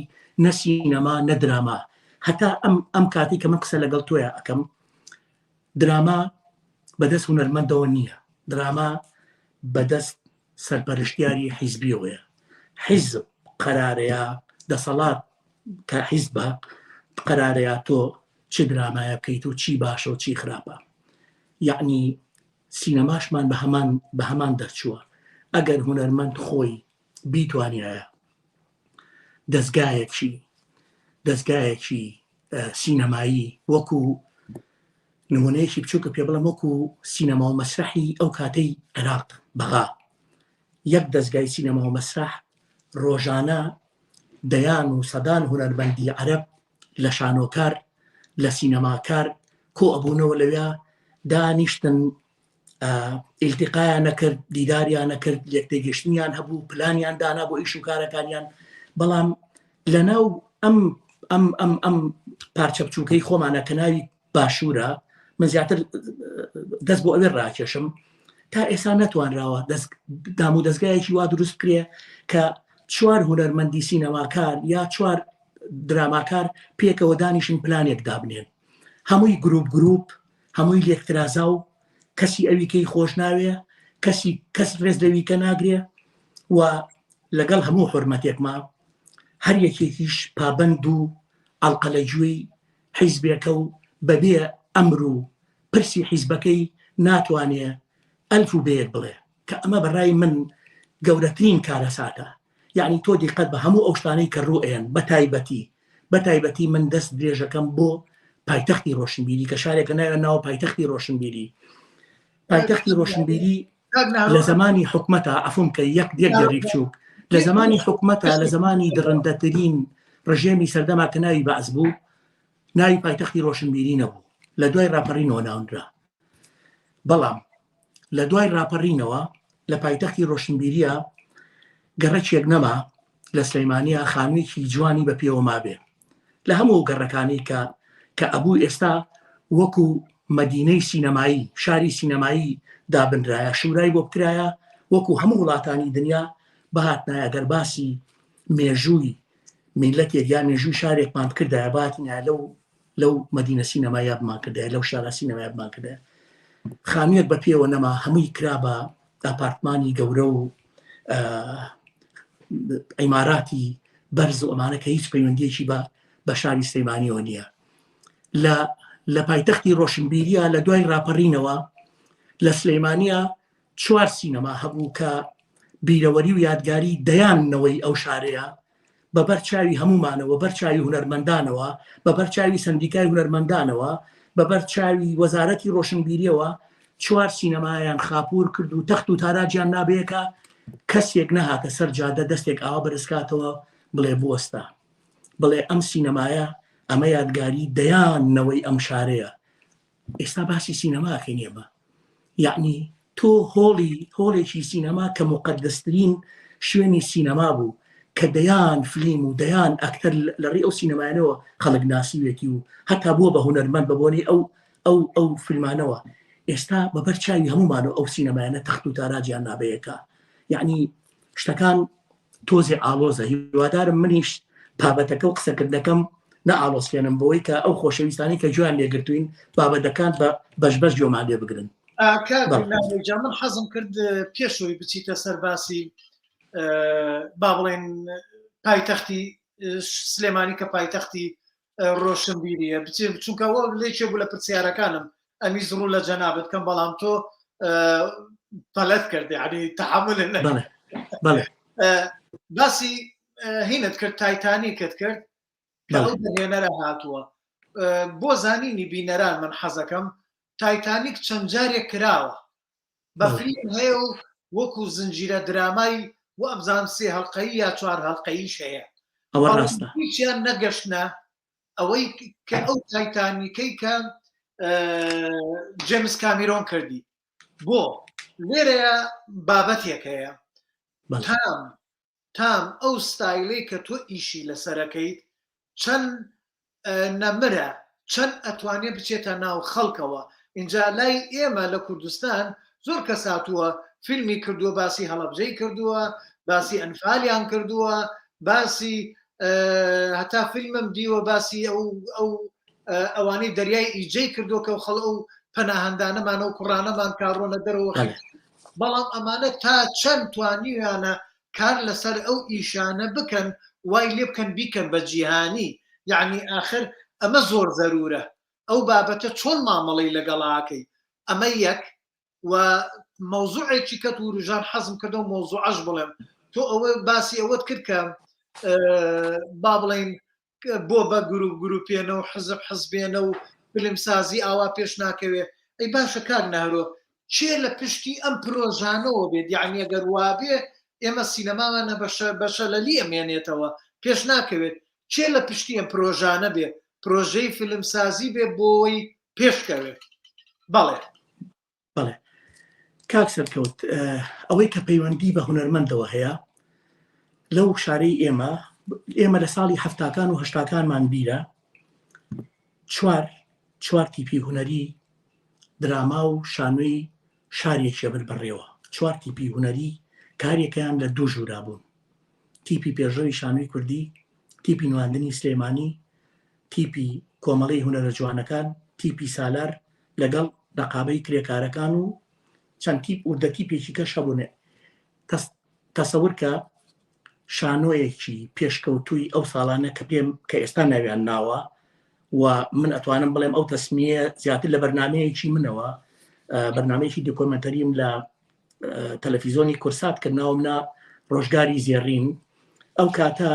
نە سینەما نە دراما. هەتا ئەم کاتی کە من قسە لەگەڵ تۆیە ئەەکەم، دراما بەدەست هونەرمەندەوە نییە، دراما بەدەست سەرپەرشتیاری حیزبیەوەیە. حیزب قەرارەیە، دەسەڵات کە حیزبە قەرارەیە تۆ چ درامایە بکەیت و چی باشە و چی خراپە. یعنی سینەماشمان بە هەمان دەرچووە. ئەگەر هونەرمەند خۆی بیتوانایە دەستگایەکی سینەمایی وەکو نمونەیەکی بچووکە پێ بڵم وەکو سینەما و مەسرحی ئەو کاتەی عێراق بەغا، یەک دەستگای سینەما و مەسرح ڕۆژانە دەیان و سەدان هونەرمەندی عەرەب لە شانۆکار لە سینەماکار کۆ ئەبوونەوە لەوێ دانیشتن، ئیلتیقایان نەکرد، دیداریان نەکرد، یەکتێگەشتنیان هەبوو، پلانیان دانا بۆ ئیش و کارەکانیان. بەڵام لەناو ئەم پارچە بچووکەی خۆمانە کە ناوی باشوورە، من زیاتر دەست بۆ ئەوێ ڕاکێشم تا ئێستا نەتوانراوە دام و دەستگایەکی وا دروست کرێ کە 4 هونەرمەندی سینەماکار یا 4 دراماکار پێکەوە دانیشن پلانێک دابنێن، هەمووی گروپ هەمووی لێکترازا و کەسی ئەویکەی خۆش ناوێ، کەس ڕێز لەویکە ناگرێ و لەگەڵ هەموو حورمەتێکما هەر یەکێکیش پابەند و ئەڵقەلەجووی حیزبێکە و بەبێ ئەمر و پرسی حیزبەکەی ناتوانێ ئەلف و بەیەک بڵێ کە ئەمە بەڕای من گەورەترین کارەساتە. یعنی تۆ دیقەت بە هەموو ئەو شتانەی کە ڕوئێن بە تایبەتی بە تایبەتی من دەست درێژەکەم بۆ پایتەختی ڕۆشنبیری کە شارێکە ناوێت ناوە پایتەختی ڕۆشنبیری. پایتەختی ڕۆشنبیری لە زمانی حکومەتە ئەفم کە یەک دێری بچووک لە زمانی حکومەتە لە زمانی درڕندەترین ڕژێمی سەردەما کە ناوی بەعز بوو ناوی پایتەختی ڕۆشنبیری نەبوو، لە دوای ڕاپەڕینەوە ناونرا. بەڵام لە دوای ڕاپەڕینەوە لە پایتەختی ڕۆشنبیریە گەڕەکێک نەما لە سلەیمانیە خانوویەکی جوانی بە پێوە مابێ لە هەموو گەڕەکانی کە ئەبوو ئێستا وەکو مەدینەی سینەمایی شاری سینەمایی دابنرایە شورای بۆ بکرایە وەکو هەموو وڵاتانی دنیا بەهاتنایە گەر باسی مێژووی میلەتێک یا مێژووی شارێکمان کردایە باتنایە لەو مەدینە سینەمایە بمان کردایە لەو شارە سینەمایە بمان کردایە. خانوویەک بە پێوە نەما هەمووی کرا بە ئاپارتمانی گەورە و عیماراتی بەرز و ئەمانە کە هیچ پەیوەندیەکی بە شاری سلەیمانیەوە نییە. لە پایتەختی ڕۆشنبیریە لە دوای ڕاپەڕینەوە لە سلەیمانیە 4 سینەما هەبوو کە بیرەوەری و یادگاری دەیاننەوەی ئەو شارەیە بەبەر چاوی هەمومانەوە بەر چاوی هونەرمەندانەوە بەبەر چاوی سندیکای هونەرمەندانەوە بەبەر چاوی وەزارەتی ڕۆشنبیریەوە 4 سینەمایان خاپور کرد و تەخت و تاراجیان نابەیەکە کەسێک نەهاتە سەر جادە دەستێک ئاوا بەرزکاتەوە بڵێ بوەستە بڵێ ئەم سینەمایە ئەمە یادگاری دەیاننەوەی ئەم شارەیە. ئێستا باسی سینەماکەی نییە یعنی تۆ هۆڵێکی سینەما کە مقدسترین شوێنی سینەما بوو کە دەیان فلیم و دەیان ئەکتەر لە ڕێی ئەو سینەمایانەوە خەڵک ناسیوێتی و هەتا بووە بە هونەرمەند بەبوونی ئەو فیلمانەوە ئێستا بەبەر چاوی هەمومانەوە ئەو سینەمایانە تەخت و تاراجیان نابەیەکە. یعنی شتەکان تۆزێ ئالۆزە. هیوادارم منیش بابەتەکە و قسەکردنەکەم نەئالۆزکێنم بۆی کە ئەو خۆشەویستانی کە جویان لێگرتوین بابەتەکان بە بەش جۆمان لێ بگرن. من حەزم کرد پێشەوەی بچیتە سەر باسی با بڵێن پایتەختی سلێمانی کە پایتەختی ڕۆشنبیریە چونکەەوە لێکێ بوو لە پرسیارەکانم ئەمی زڕوو لە جەنابەت کەم بەڵام تۆ پەلەت کرد ینی تەحمل باسی هینت کرد تایتانیکت کرد کە ئەو دەهێنەرە هاتووە بۆ زانینی بینەران من حەزەکەم تایتانیک چەند جارێک کراوە بە فیلم هەیە و وەکو زنجیرە درامای و ئەمزان 3 هەڵقەیی یا 4 هەڵقەییش هەیە ئەوە ڕاستە هیچیان نەگەشتە ئەوەی کە ئەو تایتانیکەی کە جێمس کامیرۆن کردی بۆ لێرەیە بابەتێک هەیە تام ئەو ستایلەی کە تۆ ئیشی لەسەرەکەیت چەند نەمرە چەند ئەتوانێت بچێتە ناو خەڵکەوە. اینجا لای ئێمە لە کوردستان زۆر کەس هاتووە فیلمی کردووە باسی هەڵەبجەی کردووە باسی ئەنفالیان کردووە باسی هەتا فیلمم دیوە باسی ئەوانەی دەریای ئیجەی کردووە کە خەڵ ئەو پەناهەندانەمان و کوڕانەمان کاڕۆنە دەرەوە بەڵام ئەمانە تا چەند توانیویانە کار لەسەر ئەو ئیشانە بکەن وای لێ بکەن بیکەن بە جیهانی. یعنی آخر ئەمە زۆر ضرورە ئەو بابەتە چۆن مامەڵی لەگەڵاکەی ئەمە یەک و مەوزوعێکی کە تووروژان حەزم کردەوە مەوزوعەش بڵێم تۆ ئەوە باسی ئەوەت کرد کە با بڵێن بۆ بە گروپێنە و حزبێنە و فیلمسازی ئاوا پێش ناکەوێ ئەی باشە کار نەهرۆ چێ لە پشتی ئەم پرۆژانەوە بێت یعنی ئەگەر وابێ ئێمە سینەماوانە بەشە لە لی ئەمێنێتەوە پێش ناکەوێت چێ لە پشتی ئەم پرۆژانە بێ پرۆژەی فیلمسازی بێ بۆی پێشکەوێت. بەڵێ کاک سەرکەوت ئەوەی کە پەیوەندی بە هونەرمەندەوە هەیە لەو شارەی ئێمە لە ساڵی هەفتاکان و هەشتاکانمان بیرە 4 تیپی هونەری دراما و شانۆی شارێکیە بەڕێوە 4 تیپی هونەری کارێکیان لە 2 ژوورا بوون تیپی پێشەوەی شانۆی کوردی تیپی نواندنی سلێمانی تیپی کۆمەڵەی هونەرە جوانەکان تیپی سالار لەگەڵ ڕقابەی کرێکارەکان و چەند تیپ وردە تیپێکی کەش هەبوونێ تەسەور کە شانۆیەکی پێشکەوتووی ئەو ساڵانە کە ئێستا ناویان ناوە و من ئەتوانم بڵێم ئەو تەسمیە زیاتر لە بەرنامەیەکی منەوە بەرنامەیەکی دۆکۆمەنتەریم لە تەلەڤیزۆنی کورسات کردناومنا ڕۆژگاری زێڕین ئەو کاتە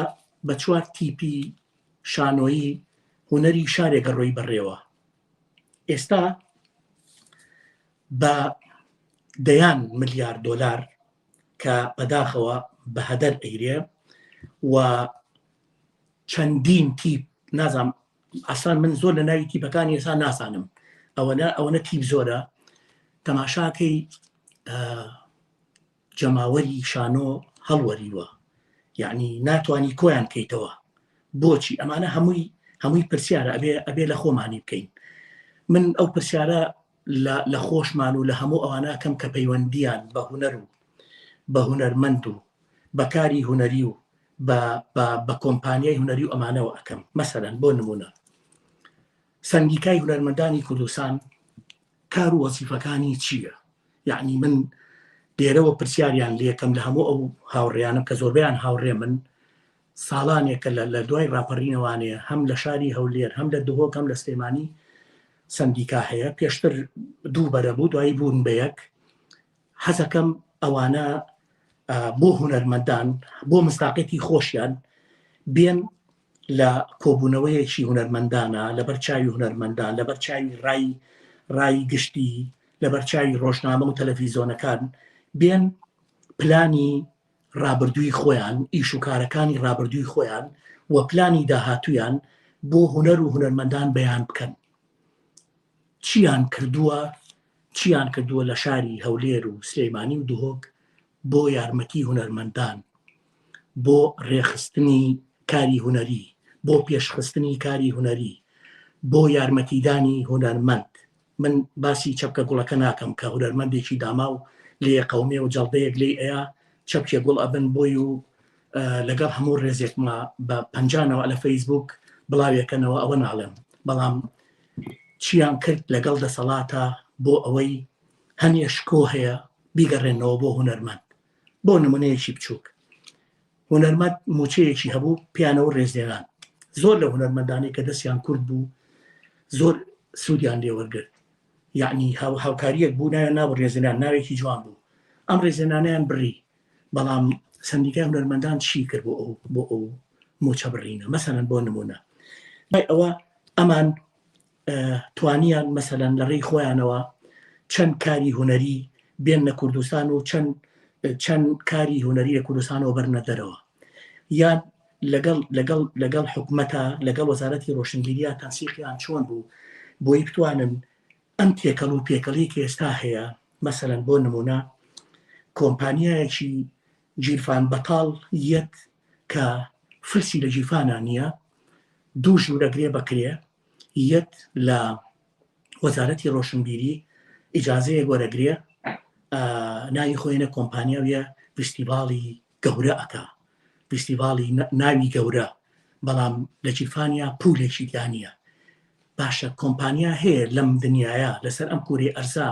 بە 4 تیپی شانۆیی هوەری شارێکە ڕۆی بەڕێوە. ئێستا بە دەیان ملیار دۆلار کە بەداخەوە بە هەدەر ئەیرێ و چەندین تیپ نازام ئاسان من زۆر لە ناوی تیپەکانی ئێستا ناسانم ئەوەنە تیپ زۆرە تەماشاکەی جەماوەری شانۆ هەڵوەریوە یعنی ناتوانی کۆیان کەیتەوە بۆچی ئەمانە هەمووی پرسیارە ئەبێ لە خۆمانی بکەین من ئەو پرسیارە لە خۆشمان و لە هەموو ئەوانەکەم کە پەیوەندیان بە هوەر و بە هوەرمەند و بەکاری هوەری و بە کۆمپانیای هوەری و ئەمانەوە ئەەکەم مەسەرەن بۆ نمونە سەندیکای هوەرمەندانی کوردستان کار و وەزیفەکانی چییە؟ یعنی من دێرەوە پرسیاریان لێکەم لە هەموو ئەو هاوڕێیانم کە زۆربیان هاوڕێ من ساڵانێکە لە دوای ڕاپەڕینەوانەیە هەم لە شاری هەولێر هەم لە دهۆک هەم لە سلێمانی سندیکا هەیە پێشتر دوو بەرە بوو دوایی بوون بە یەک حەزەکەم ئەوانە بۆ هوەرمەندان بۆ مستاقێتی خۆشیان بێن لە کۆبوونەوەیەکی هوەرمەندانە لە بەرچاوی هوەرمەندان لە بەرچاوی ڕای گشتی لە بەرچاوی ڕۆژنامە و تەلەڤیزۆنەکان بێن پلانی ڕابردووی خۆیان ئیش و کارەکانی ڕابردووی خۆیان و پلانی داهاتویان بۆ هوەر و هوەرمەندان بەیان بکەن چیان کردووە لە شاری هەولێر و سلێمانی و دهۆک بۆ یارمەتی هوەرمەندان بۆ ڕێخستنی کاری هوەری بۆ پێشخستنی کاری هوەری بۆ یارمەتیدانی هوەرمەند من باسی چەپکە گوڵەکە ناکەم کە هوەرمەندێکی داما و لێ قەومێ و جەڵدەیەک لێ ئەیە چەپکێ گوڵ ئەبن بۆی و لەگەڵ هەموو ڕێزێکمە بە پەنجانەوە لە فەیسبوک بڵاوێکەنەوە ئەوە ناڵێم بەڵام چیان کرد لەگەڵ دەسەڵاتە بۆ ئەوەی هەنێشکۆ هەیە بیگەڕێنەوە بۆ هوەرمەند بۆ نمونەیەکی بچووک هوەرمەند موچەیەکی هەبوو پیانەوە ڕێزێنان زۆر لە هوەرمەندانی کە دەستیان کورد بوو زۆر سوودیان لێوەرگرت یعنی هاوکاریەک بوو ناوە ڕێزێنان ناوێکی جوان بوو ئەم ڕێزێنانیان بڕی بەڵام سندیکای هوەرمەندان چی کرد بۆ ئەو موچە بڕینە مەسەلەن بۆ نمونە ئەوە ئەمان توانیان مەسەلەن لە ڕێی خۆیانەوە چەند کاری هوەری بێن لە کوردستان و چەند کاری هوەری لە کوردستانەوە بەرنە دەرەوە یان لەگەڵ حکومەتە لەگەڵ وەزارەتی ڕۆشنبیریە تەنسیقیان چۆن بوو بۆی بتوانن ئەم تێکەڵ و پێکەڵی کە ئێستا هەیە مەسەلەن بۆ نمونە کۆمپانیایەکی جیرفان بەتاڵ یەک کە فرسی لە جیرفانە نییە دوو ژوورەگرێ بەکرێ یەک لە وەزارەتی ڕۆشنبیری ئیجازەیە وەرەگرێ ناوی خۆینە کۆمپانیاویە فستیڤاڵی گەورە ئەکا فستیڤاڵی ناوی گەورە بەڵام لە جیرفانیا پولێکی دانیە باشە کۆمپانیا هەیە لەم دنیاە لەسەر ئەم کوورێ ئەرزا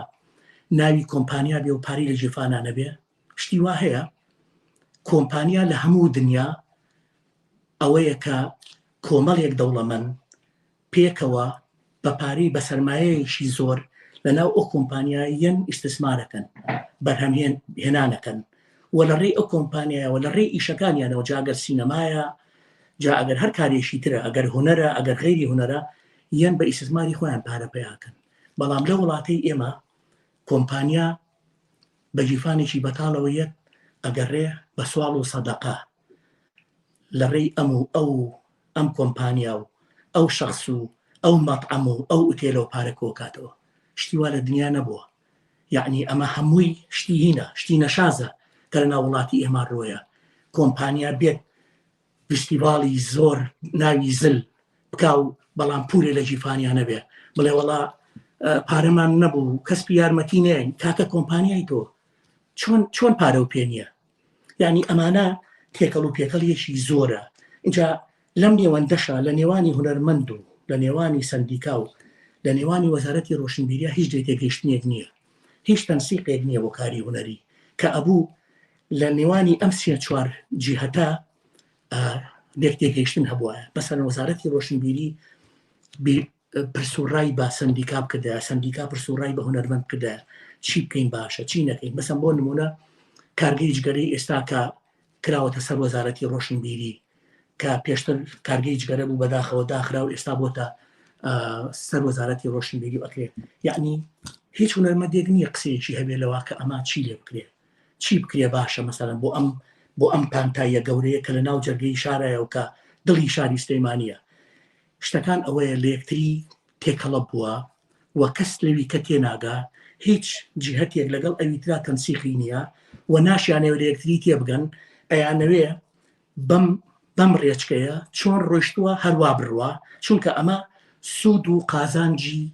ناوی کۆمپانیا بێ و پاری لە جیرفانە نەبێ شتی وا هەیە کۆمپانیا لە هەموو دنیا ئەوەیە کە کۆمەڵێک دەوڵەمەند پێکەوە بە پارەی بە سەرمایەیەکی زۆر لەناو ئەو کۆمپانیا یەن ئیستثمارەکەن بەرهەم هێنانەکەن و لە ڕێی ئەو کۆمپانیایەوە لە ڕێی ئیشەکانیانەوە جاگەر سینەمایە جا ئەگەر هەر کارێکی ترە ئەگەر هوەرە ئەگەر غەیری هوەرە یەن بە ئیستثماری خۆیان پارە پێیاکەن بەڵام لە وڵاتی ئێمە کۆمپانیا بە جیرفانێکی بەتاڵەوە یەک ئەگەڕێ بە سوال و سەدەقە لە ڕێی ئەم کۆمپانیا و ئەو شخص و ئەو مەطعەم و ئەو ئوتێلەوە پارە کۆکاتەوە شتی وا لە دنیا نەبووە یعنی ئەمە هەمووی شتی هینە شتی نەشازە کە لە ناو وڵاتی ئێمە ڕۆیە کۆمپانیا بێت فستیڤاڵی زۆر ناوی زل بکاو بەڵام پولێ لە جیرفانیا نەبێ بڵێ وەڵا پارەمان نەبوو کەسپی یارمەتی نێن کاکە کۆمپانیای تۆ چۆن پارە و پێ نییە یعنی ئەمانە تێکەڵ و پێکەڵیەکی زۆرە اینجا لەم نێوەندەشە لە نێوانی هوەرمەند و لە نێوانی سندیکا و لە نێوانی وەزارەتی ڕۆشنبیریە هیچ تێگەیشتنێک نییە هیچ تەنسیقێک نییە بۆ کاری هوەری کە ئەبوو لە نێوانی ئەم سێ چوار جیهەتە تێگەیشتن هەبووە مەسەلەن وەزارەتی ڕۆشنبیری پرسوڕای بە سندیکا بکردە سندیکا پرسوڕای بە هوەرمەند کردە چی بکەین باشە چی نەکەین مەسەن بۆ نمونە کارگەی جگەرەی ئێستا کە کراوەتە سەر وەزارەتی ڕۆشنبیری کە پێشتر کارگەی جگەرە بوو بەداخەوە داخرا و ئێستا بۆتە سەر وەزارەتی ڕۆشنبیری ئەکرێ. یعنی هیچ هونەرمەندێک نییە قسەیەکی هەبێ لەوە کە ئەمە چی لێ بکرێ چی بکرێ باشە مەسەڵەن بۆ ئەم پانتاییە گەورەیە کە لە ناو جەرگەی شارایە و کە دڵی شاری سلەیمانیە. شتەکان ئەوەیە لە یەکتری تێکەڵە بووە و کەس لەوی کە تێناگا هیچ جیهەتێک لەگەڵ ئەویترا تەنسیقی نییە و ناشیانەوە لە یەکتری تێبگەن ئەیانەوێ بەم ڕێچکەیە چۆن ڕۆیشتووە هەروە بڕوە، چونکە ئەمە سوود و قازانجی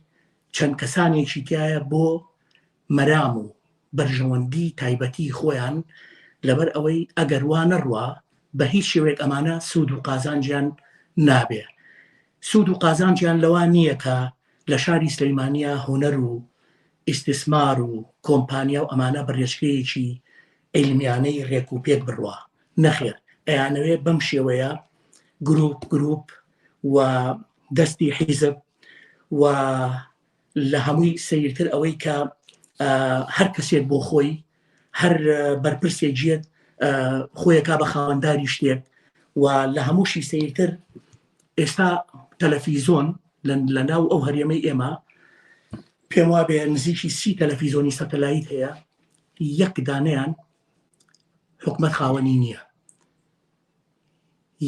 چەند کەسانێکی تایە بۆ مەرام و بەرژەوەندی تایبەتی خۆیان لەبەر ئەوەی ئەگەر وا نەڕوە بە هیچ شێوەیەک ئەمانە سوود و قازانجیان نابێ. سوود و قازانجیان لەوە نییە کە لە شاری سلەیمانیە هونەر و ئیستیسمار و کۆمپانیا و ئەمانە بەڕێچکەیەکی ئەیلمیانەی ڕێک و پێک بڕوە، نەخێر ئەیانەوێ بەم شێوەیە گروپ و دەستی حیزب و لە هەمووی سیرتر ئەوەی کە هەر کەسێک بۆ خۆی هەر بەرپرسێک جێت خۆیەکا بە خاوەنداری شتێک و لە هەمووشی سیرتر ئێستا تەلەڤیزۆن لە ناو ئەو هەرێمەی ئێمە پێم وابێ نزیکی 30 تەلەڤیزۆنی سەتەلایت هەیە، یەک دانەیان حکومەت خاوەنی نییە.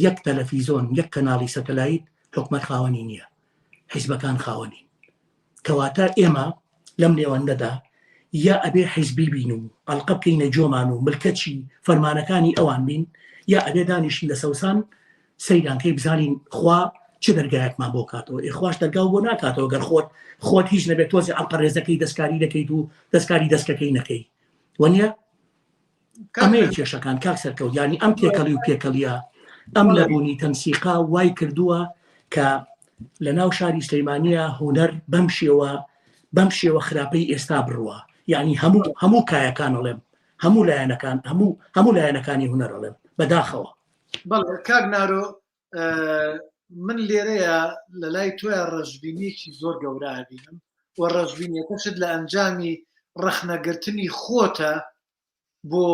یەک تەلەڤیزۆن یەک کەناڵی سەتەلایت حکومەت خاوەنی نییە، حیزبەکان خاوەنین. کەواتە ئێمە لەم نێوەندەدا یا ئەبێ حیزبی بین و ئەڵقە بکەینە جۆمان و ملکەچی فەرمانەکانی ئەوان بین، یا ئەبێ دانیشین لە سەوسان سەیرانکەی بزانین خوا چ دەرگایەکمان بۆ کاتەوە. ئێخواش دەرگاو بۆ ناکاتەوە گەر خۆت هیچ نەبێت تۆزی ئەڵقە ڕێزەکەی دەستکاری دەکەیت و دەستکاری دەستکەکەی نەکەی. وەنیە ئەمەیە کێشەکان کاک سەرکەوت، ینی ئەم تێکەڵی و پێکەڵیە ئەم لەبوونی تەنسیقا وای کردووە کە لە ناو شاری سلەیمانیە هونەر بەم شێوە خراپەی ئێستا بڕوە. یعنی هەموو کایەکان ئەڵێم هەموو لایەنەکانی هونەر ئەڵێم بەداخەوە. بەڵێ کاک نارۆ، من لێرەیە لە لای تۆیان ڕەشبینیەکی زۆر گەورە بینم و ڕەشبینیەکەشت لە ئەنجامی ڕەخنەگرتنی خۆتە بۆ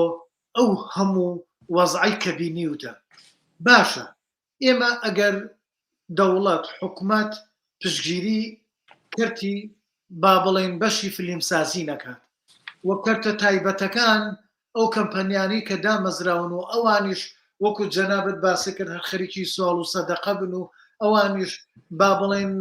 ئەو هەموو وەزعی کە بینیوتە. باشە ئێمە ئەگەر دەوڵەت حکومەت پشتگیری کردی با بڵێن بەشی فلیمسازی نەکات و کەرتە تایبەتەکان ئەو کەمپەنیانی کە دامەزراون و ئەوانیش وەکو جەنابەت باسی کرد هەر خەریکی سوال و سەدەقە بن و ئەوانیش با بڵێن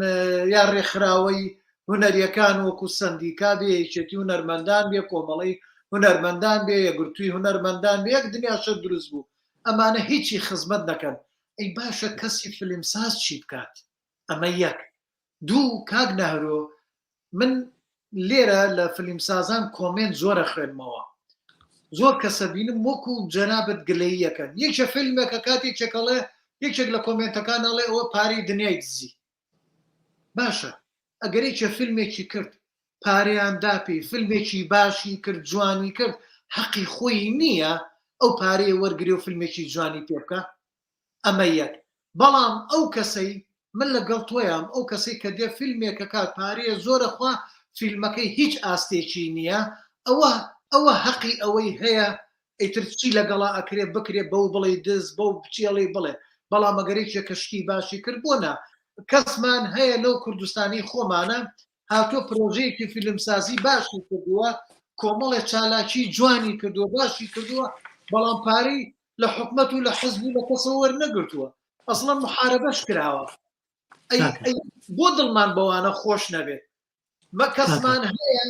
یا ڕێکخراوەی هونەریەکان وەکو سەندیکا بێ، یەکێتی هونەرمەندان بێ، کۆمەڵی هونەرمەندان بێ، یەکگرتووی هونەرمەندان بێ، یەک دنیاشە دروست بوو. ئەمانە هیچی خزمەت نەکەن. ئەی باشە کەسی فلیمساز چی بکات؟ ئەمە یەک. دوو، کاک نەهرۆ، من لێرە لە فلیمسازان کۆمنت زۆرە خوێنمەوە، زۆر کەسە بینم وەکو جەنابەت گلەییەکەن. یەکێ فیلمێکە کاتێکێکەڵێ یەکێک لە کۆمنتەکانەڵێ ئەوە پارەی دنیای دزی. باشە ئەگەرێکە فیلمێکی کرد پارەیان داپی، فیلمێکی باشی کرد، جوانی کرد، حەقی خۆی نییە ئەو پارەیە وەرگری و فیلمێکی جوانی پێ بکە؟ ئەمە یەک. بەڵام ئەو کەسەی من لەگەڵ تۆیان ئەو کەسەی کە دێ فیلمێکە کات پارەیە زۆرە خوا فیلمەکەی هیچ ئاستێکی نییە، ئەوە حەقی ئەوەی هەیە ئەیتر چی لەگەڵا ئەکرێ بکرێ بەو بڵێ دز بەو بچێڵی بڵێ. بەڵام ئەگەرێکێ کەشتی باشی کرد بۆنا کەسمان هەیە لەو کوردستانی خۆمانە هاتۆ پرۆژەیەکی فیلمسازی باشی کردووە، کۆمەڵێ چالاکی جوانی کردووە، باشی کردووە، بەڵام پارەی لە حکومەت و لە حزب و لە کەسەوە وەرنەگرتووە، ئەسڵەن محارەبەش کراوە. بۆ دڵمان بەوانە خۆش نەبێت. کەسمان هەیە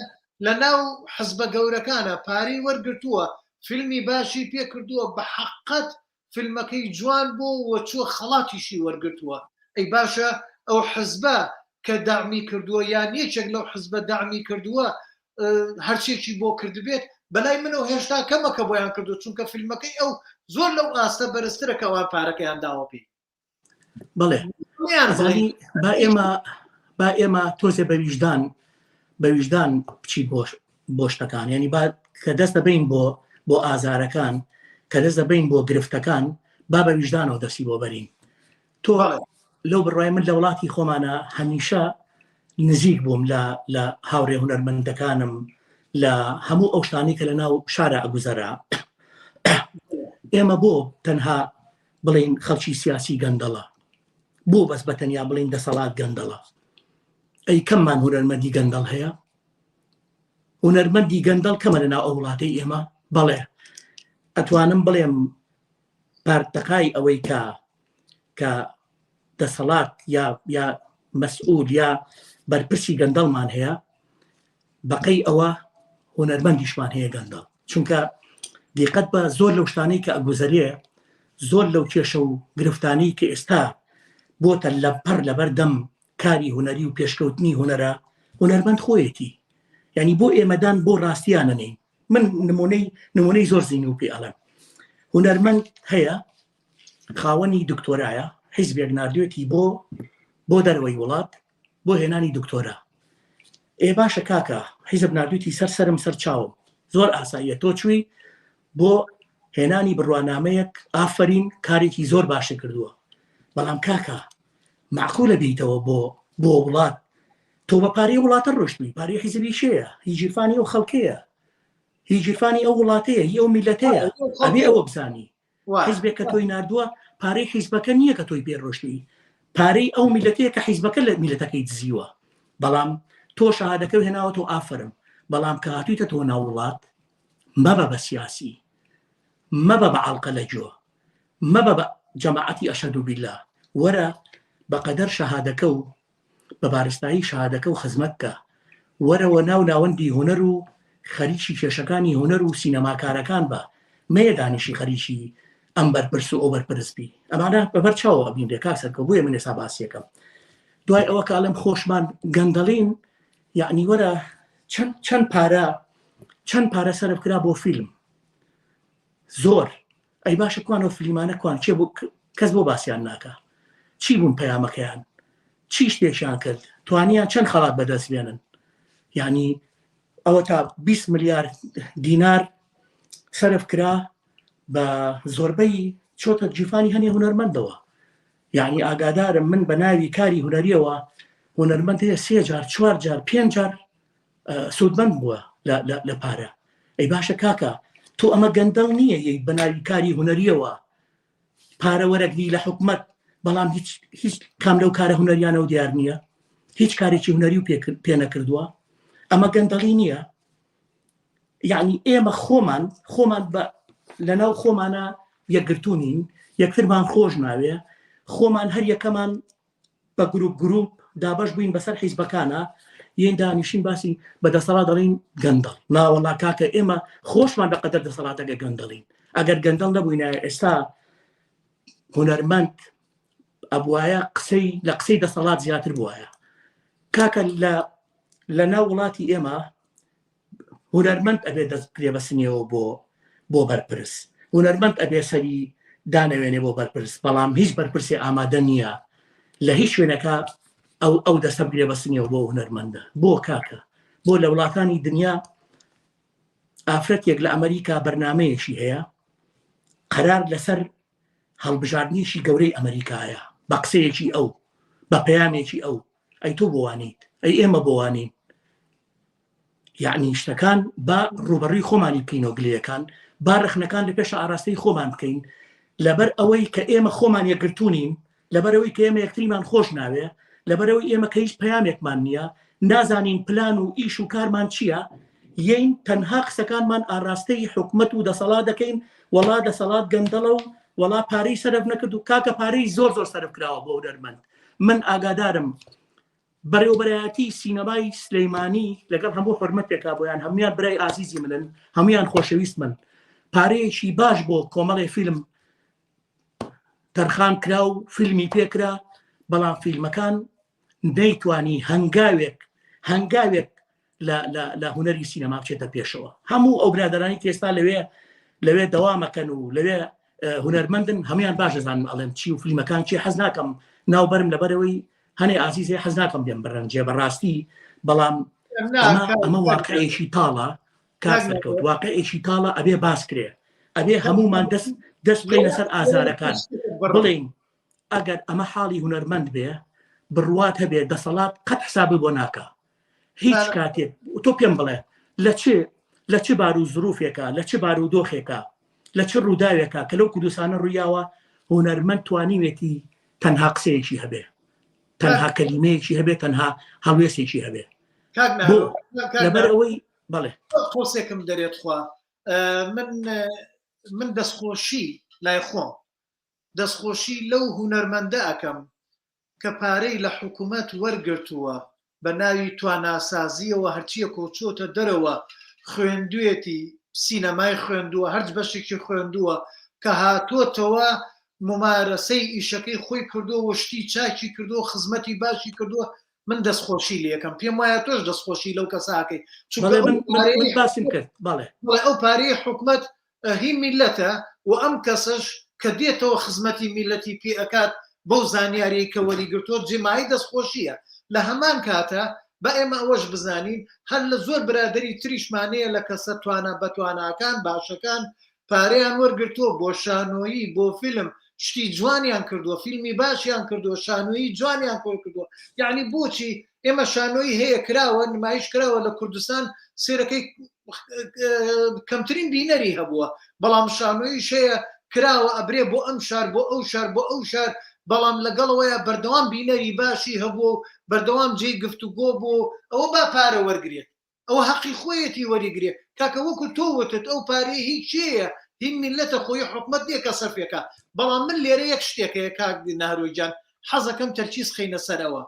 لە ناو حزبە گەورەکانە پارەی وەرگرتووە، فیلمی باشی پێ کردووە، بە حەقەت فیلمەکەی جوان بۆ وە چووە خەڵاتیشی وەرگرتووە. ئەی باشە ئەو حزبە کە داعمی کردووە یان یەکێک لەو حزبە داعمی کردووە هەرچێکی بۆ کردبێت، بەلای منەوە هێشتا کەمەکە بۆیان کردو، چونکە فیلمەکەی ئەو زۆر لەو ئاستە بەرزترەکەوان پارەکەیان داوە پێی. بڵێ با ئێمە تۆزێ بە ویژدان بچی بۆ شتەکان، ینی کە دەست دەبین بۆ ئازارەکان، کە دەست دەبین بۆ گرفتەکان، با بە ویژدانەوە دەستی بۆ بەرین. تۆ لەو بڕای من لە وڵاتی خۆمانە هەمیشە نزیک بووم لە هاوڕێ هونەرمەندەکانم لە هەموو ئەو شتانی کە لە ناو شارە ئەگوزەرا. ئێمە بۆ تەنها بڵێن خەڵکی سیاسی گەندەڵە، بۆ بەس بەتەنیا بڵێن دەسەڵات گەندەڵە. ئەی کەممان هونەرمەندی گەندەڵ هەیە؟ هونەرمەندی گەندەڵ کەمە لەناو ئەو وڵاتەی ئێمە؟ بەڵێ ئەتوانم بڵێم پارتەقای ئەوەی کە دەسەڵات یا مەسئول یا بەرپرسی گەندەڵمان هەیە، بەقەی ئەوە هونەرمەندیشمان هەیە گەندەڵ. چونکە دیقەت بە زۆر لەو شتانەی کە ئەگوزەرێ، زۆر لەو کێشە و گرفتانەی کە ئێستا بۆتە لەپەر لەبەردەم کاری هونەری و پێشکەوتنی هونەرە، هونەرمەند خۆیەتی. یعنی بۆ ئێمەدان بۆ ڕاستیانەنەی. من نمونەی زۆر زین و پێ ئەڵێم. هونەرمەند هەیە، خاوەنی دکتۆرایە، حیزبێک ناردوێتی بۆ دەرەوەی وڵات بۆ هێنانی دکتۆرا. باشە کاکە، حیزب ناردوێتی سەرم سەر چاوم، زۆر ئاساییە، تۆ چووی بۆ هێنانی بڕوانامەیەک، ئافرین، کارێکی زۆر باشە کردووە. بەڵام کاکە معقولە بیتەوە بۆ وڵات، تۆ بە پارەی وڵاتە ڕۆشتووی، پارەی حیزبی شەیە، هی جیرفانی ئەو خەڵکەیە، هی جیرفانی ئەو وڵاتەیە، هی ئەو میلەتەیە، ئەبێ ئەوە بزانی. حیزبێک کە تۆی ناردووە پارەی حیزبەکە نییە کە تۆی پێ ڕۆشتووی، پارەی ئەو میلەتەیە کە حیزبەکە لە میلەتەکەی دزیوە. بەڵام تۆ شەهادەکە هێناوە تۆ ئافرم، بەڵام کە هاتوویتە تۆ ناو وڵات، مەبە بە سیاسی، مەبە بە عەڵقە لە جۆ، مەبە بە جەماعەتی ئەشهەدو بیللا، وەرە بەقەدەر شەهادەکە و بە بارستایی شەهادەکە و خزمەتکە، وەرەوە ناوەندی هونەر و خەریکی کێشەکانی هونەر و سینەماکارەکان بە، مەیە دانیشی خەریکی ئەم بەرپرس و ئەو بەرپرسبی. ئەمانە بەبەر چاوە ئەبینرێ کاکسەرکە، بۆیە من ێستا باسیەکەم. دوای ئەوە کاڵم خۆشمان گەندەڵین، یعنی وەرە چەند پارە سەرف کرا بۆ فیلم، زۆر. ئەی باشە کوانەوە فیلمانە کوان چێ بوو کەس بۆ باسییان ناکە، چی بوون پەیامەکەیان، چی شتێکیان کرد، توانیان چەند خەڵات بەدەست بێنن. یعنی ئەوە تا 20 ملیار دینار سەرف کرا بە زۆربەی چۆتە جیفانی هەنێ هونەرمەندەوە. یعنی ئاگادارم من بە ناوی کاری هونەریەوە هونەرمەند هەیە 3 جار 4 جار 5 جار سوودمەند بووە لە پارە. ئەی باشە کاکە، تۆ ئەمە گەندەڵ نییە یەک بە ناوی کاری هونەریەوە پارە وەرەگری لە حکومەت، بەڵام هیچ کام لەو کارە هونەریانە و دیار نییە، هیچ کارێکی هونەری و پێ نەکردووە. ئەمە گەندەڵی نییە. یعنی ئێمە خۆمان لەناو خۆمانە یەکگرتوونین، یەکترمان خۆش ناوێ، خۆمان هەر یەکەمان بە گروپ دابەش بووین بەسەر حیزبەکانە، یەن دانیشین باسی بەدەسەڵات دەڵین گەندەڵ. ناوەڵا کاکە ئێمە خۆشمان بەقەدەر دەسەڵاتەکە گەندەڵین. ئەگەر گەندەڵ نەبووینە ئێستا هونەرمەند ئەبوایە لە قسەی دەسەڵات زیاتر بووایە. کاکە لە ناو وڵاتی ئێمە هونەرمەند ئەبێ دەست پێ بەسنیەوە بۆ بەرپرس، هونەرمەند ئەبێ سەری دانەوێنێ بۆ بەرپرس، بەڵام هیچ بەرپرسی ئامادە نییە لە هیچ شوێنەکە ئەو دەستە بگرێ بەسنیەوە بۆ هونەرمەندە. بۆ کاکە، بۆ لە وڵاتانی دنیا ئافرەتێک لە ئەمریکا بەرنامەیەکی هەیە، قەرار لەسەر هەڵبژاردنیشی گەورەی ئەمریکایە، بە قسەیەکی ئەو، بە پەیامێکی ئەو. ئەی تۆ بۆوانیت، ئەی ئێمە بۆوانین. یعنی شتەکان با ڕوبەڕووی خۆمانی بکەینەوە گلەکان، با ڕخنەکان لە پێش ئاراستەی خۆمان بکەین، لەبەر ئەوەی کە ئێمە خۆمان یەکگرتوونین، لەبەرەوەی کە ئێمە یەکتریمان خۆش ناوێ، لەبەرەوەی ئێمە کە هیچ پەیامێکمان نییە، نازانین پلان و ئیش و کارمان چییە، یەین تەنها قسەکانمان ئاراستەی حکومەت و دەسەڵات دەکەین، وەڵا دەسەڵات گەندەڵە و وەڵا پارەی سەرف نەکرد و کاکە پارەی زۆر سەرف کراوە بۆ هونەرمەند. من ئاگادارم بەڕێوەبەرایەتی سینەمای سلەیمانی لەگەڵ هەموو حورمەتێکا بۆیان، هەمویان برای ئازیزی منن، هەمویان خۆشەویست من، پارەیەکی باش بۆ کۆمەڵی فیلم تەرخان کرا و فیلمی پێکرا، بەڵام فیلمەکان نەیتوانی هەنگاوێک لە هونەری سینەما بچێتە پێشەوە. هەموو ئەو برادرانی ئێستا لەوێ دەوامەکەن و لەوێ هونەرمەندن، هەمویان باش دەزانم ئەڵێم چی و فیلمەکان چی. حەز ناکەم ناوبەرم لەبەرەوەی هەنێ ئازیزێ حەز ناکەم بێم بڕەنجێ بەڕاستی، بەڵام ئەمە واقعێکی تاڵە کاسەکەوت، واقعێکی تاڵە، ئەبێ باسکرێ، ئەبێ هەمومان دەست بکەین لەسەر ئازارەکان، بڵین ئەگەر ئەمە حاڵی هونەرمەند بێ، بڕوات هەبێ دەسەڵات قەت حسابی بۆ ناکە. هیچ کاتێک تۆ پێم بڵێ لە چ بار و زروفێکە، لە چ بار و دۆخێکە، لە چ ڕووداوێکە کە لەو کوردستانە ڕوویاوە هونەرمەند توانیوێتی تەنها قسەیەکی هەبێ، تەنها کەلیمەیەکی هەبێ، تەنها هەڵوێستێکی هەبێ. لەبەر ئەوەی بەڵێ قۆسێکم دەرێت خوا من دەستخۆشی لای خۆم دەستخۆشی لەو هونەرمەندە ئەەکەم کە پارەی لە حکوومەت وەرگرتووە بە ناوی تواناسازیەوە هەرچیە کۆچۆتە دەرەوە خوێندوێتی سینەمای خوێندووە هەرچ بەشێکی خوێندووە کە هاتۆتەوە ممارەسەی ئیشەکەی خۆی کردووە شتی چاکی کردووە خزمەتی باشی کردووە من دەستخۆشی لەکەم پێم وایە تۆش دەستخۆشی لەو کەساکەی باسیم کرد بەڵێ ئەو پارەی حکوومەت هی میلەتە و ئەم کەسش کە دێتەوە خزمەتی میلەتی پێ ئەکات بەو زانیاری کە وەریگرتۆ جێمایی دەستخۆشیە لە هەمان کاتە بە ئێمە ئەوەش بزانین هەر لە زۆر برادری تریشمانەیە لە کەسە توانە بەتواناکان باشەکان پارەیان وەرگرتووە بۆ شانۆیی بۆ فیلم شتی جوانیان کردووە فیلمی باشیان کردووە شانۆیی جوانیان کۆ کردووە یعنی بۆچی ئێمە شانۆیی هەیە کراوە نمایش کراوە لە کوردستان سێرەکەی کەمترین بینەری هەبووە بەڵام شانۆیی شەیە کراوە ئەبرێ بۆ ئەم شار بۆ ئەو شار بۆ ئەو شار بەڵام لەگەڵەوەیە بەردەوام بینەری باشی هەبوو بەردەوام جێ گفتوگۆ بۆ ئەوە با پارە وەرگێت ئەوە حەقی خۆیەتی وەریگرێت کاکە وەکو تۆوتت ئەو پارەی هیچ چیە هی میلەتە خۆی حکومەت نییە سەرفێکە بەڵام من لێرە یەک شتێکەیە کاک ناهرویجان حەزەکەم تەرکیز خەینە سەرەوە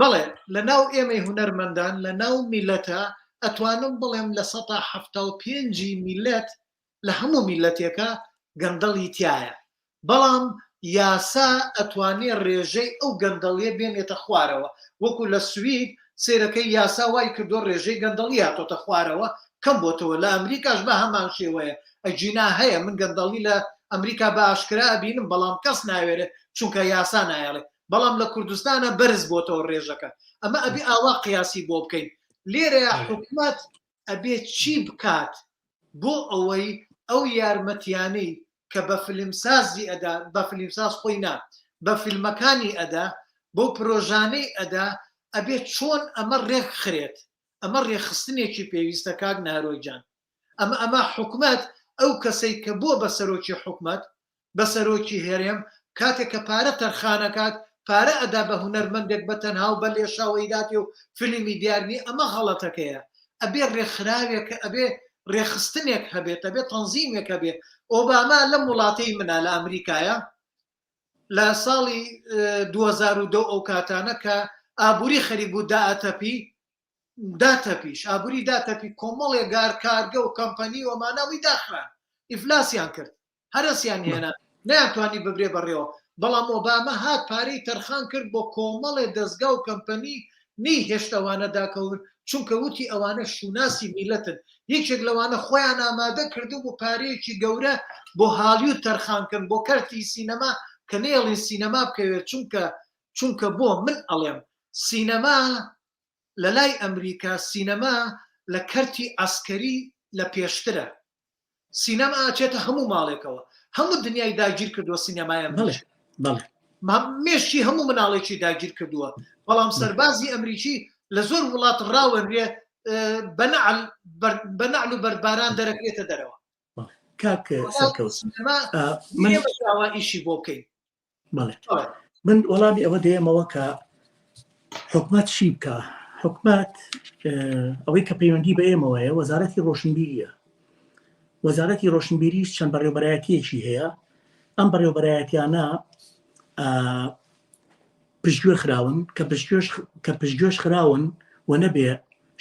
بەڵێ لە ناو ئێمەی هونەرمەندان لە ناو میلەتە ئەتوانم بڵێم لە 175 میلەت لە هەموو میلەتێکە گەندەڵی تایە بەڵام یاسا ئەتوانێ ڕێژەی ئەو گەندەڵیە بێنێتە خوارەوە وەکو لە سوید سێرەکەی یاسا وای کردو ڕێژەی گەندەڵی هاتۆتە خوارەوە کەم بۆتەوە لە ئەمریکاش بە هەمان شێوەیە ئەجینا هەیە من گەندەڵی لە ئەمریکا بە ئاشکرا بینم بەڵام کەس ناوێرە چونکە یاسا نایڵێ بەڵام لە کوردستانە بەرز بۆتەوە ڕێژەکە ئەمە ئەبێ ئاوا قیاسی بۆ بکەین لێرە حکومەت ئەبێ چی بکات بۆ ئەوەی ئەو یارمەتیانەی کە بە فیلمسازی ئەدا بە فیلمساز خۆی نا بە فیلمەکانی ئەدا بۆ پرۆژانەی ئەدا ئەبێ چۆن ئەمە ڕێک خرێت ئەمە ڕێخستنێکی پێویستە کاک ناهرویجان ئەمە حکومەت ئەو کەسەی کە بۆ بە سەرۆکی حکومەت بە سەرۆکی هێرێم کاتێک کە پارە تەرخانەکات پارە ئەدا بە هونەرمەندێک بە تەنها و بە لێشاوەیداتی و فیلمی دیارنی ئەمە غەڵەتەکەیە ئەبێ ڕێکخراوێک ئەبێ ڕێخستنێک هەبێت ئەبێ تەنزیمێک هەبێ ئۆباما لەم وڵاتەی منە لە ئەمریکایە لە ساڵی 2002 ئەو کاتانە کە ئابووری خەریک بوو داتەپیش ئابووری داتەپی کۆمەڵێ کارگە و کەمپەنی وەماناوی داخران ئیفلاسیان کرد هەرسیان هێنا نەیانتوانی ببرێ بەڕێوە بەڵام ئۆباما هات پارەی تەرخان کرد بۆ کۆمەڵێ دەستگا و کەمپەنی نەی هێشتەوانە داکەون چونکە وتی ئەوانە شوناسی میلەتن یەکێک لەوانە خۆیان ئامادە کردو بۆ پارەیەکی گەورە بۆ هالیوود تەرخانکردن بۆ کەرتی سینەما کە نێڵی سینەما بکەوێت چونکە بۆ من ئەڵێم سینەما لە لای ئەمریکا سینەما لە کەرتی ئەسکەری لە پێشترە سینەما ئاچێتە هەموو ماڵێکەوە هەموو دنیای داگیر کردووە سینەمایە مێشتی هەموو مناڵێکی داگیر کردووە بەڵام سەربازی ئەمریکی لە زۆر وڵات ڕاوەنرێ بەنەعل و بەرباران دەرەکرێتە دەرەوە منەوە ئیشی بۆ بکەین من وەڵامی ئەوە دێمەوە کە حکومەت چی بکە حکومەت ئەوەی کە پەیوەندی بە ئێمەوەیە وەزارەتی ڕۆشنبیریە وەزارەتی ڕۆشنبیریش چەند بەڕێوەبەرایەتیەکی هەیە ئەم بەڕێوەبەرایەتیانە پشتگوێ خراون کە پشتگوێش خراون و نەبێ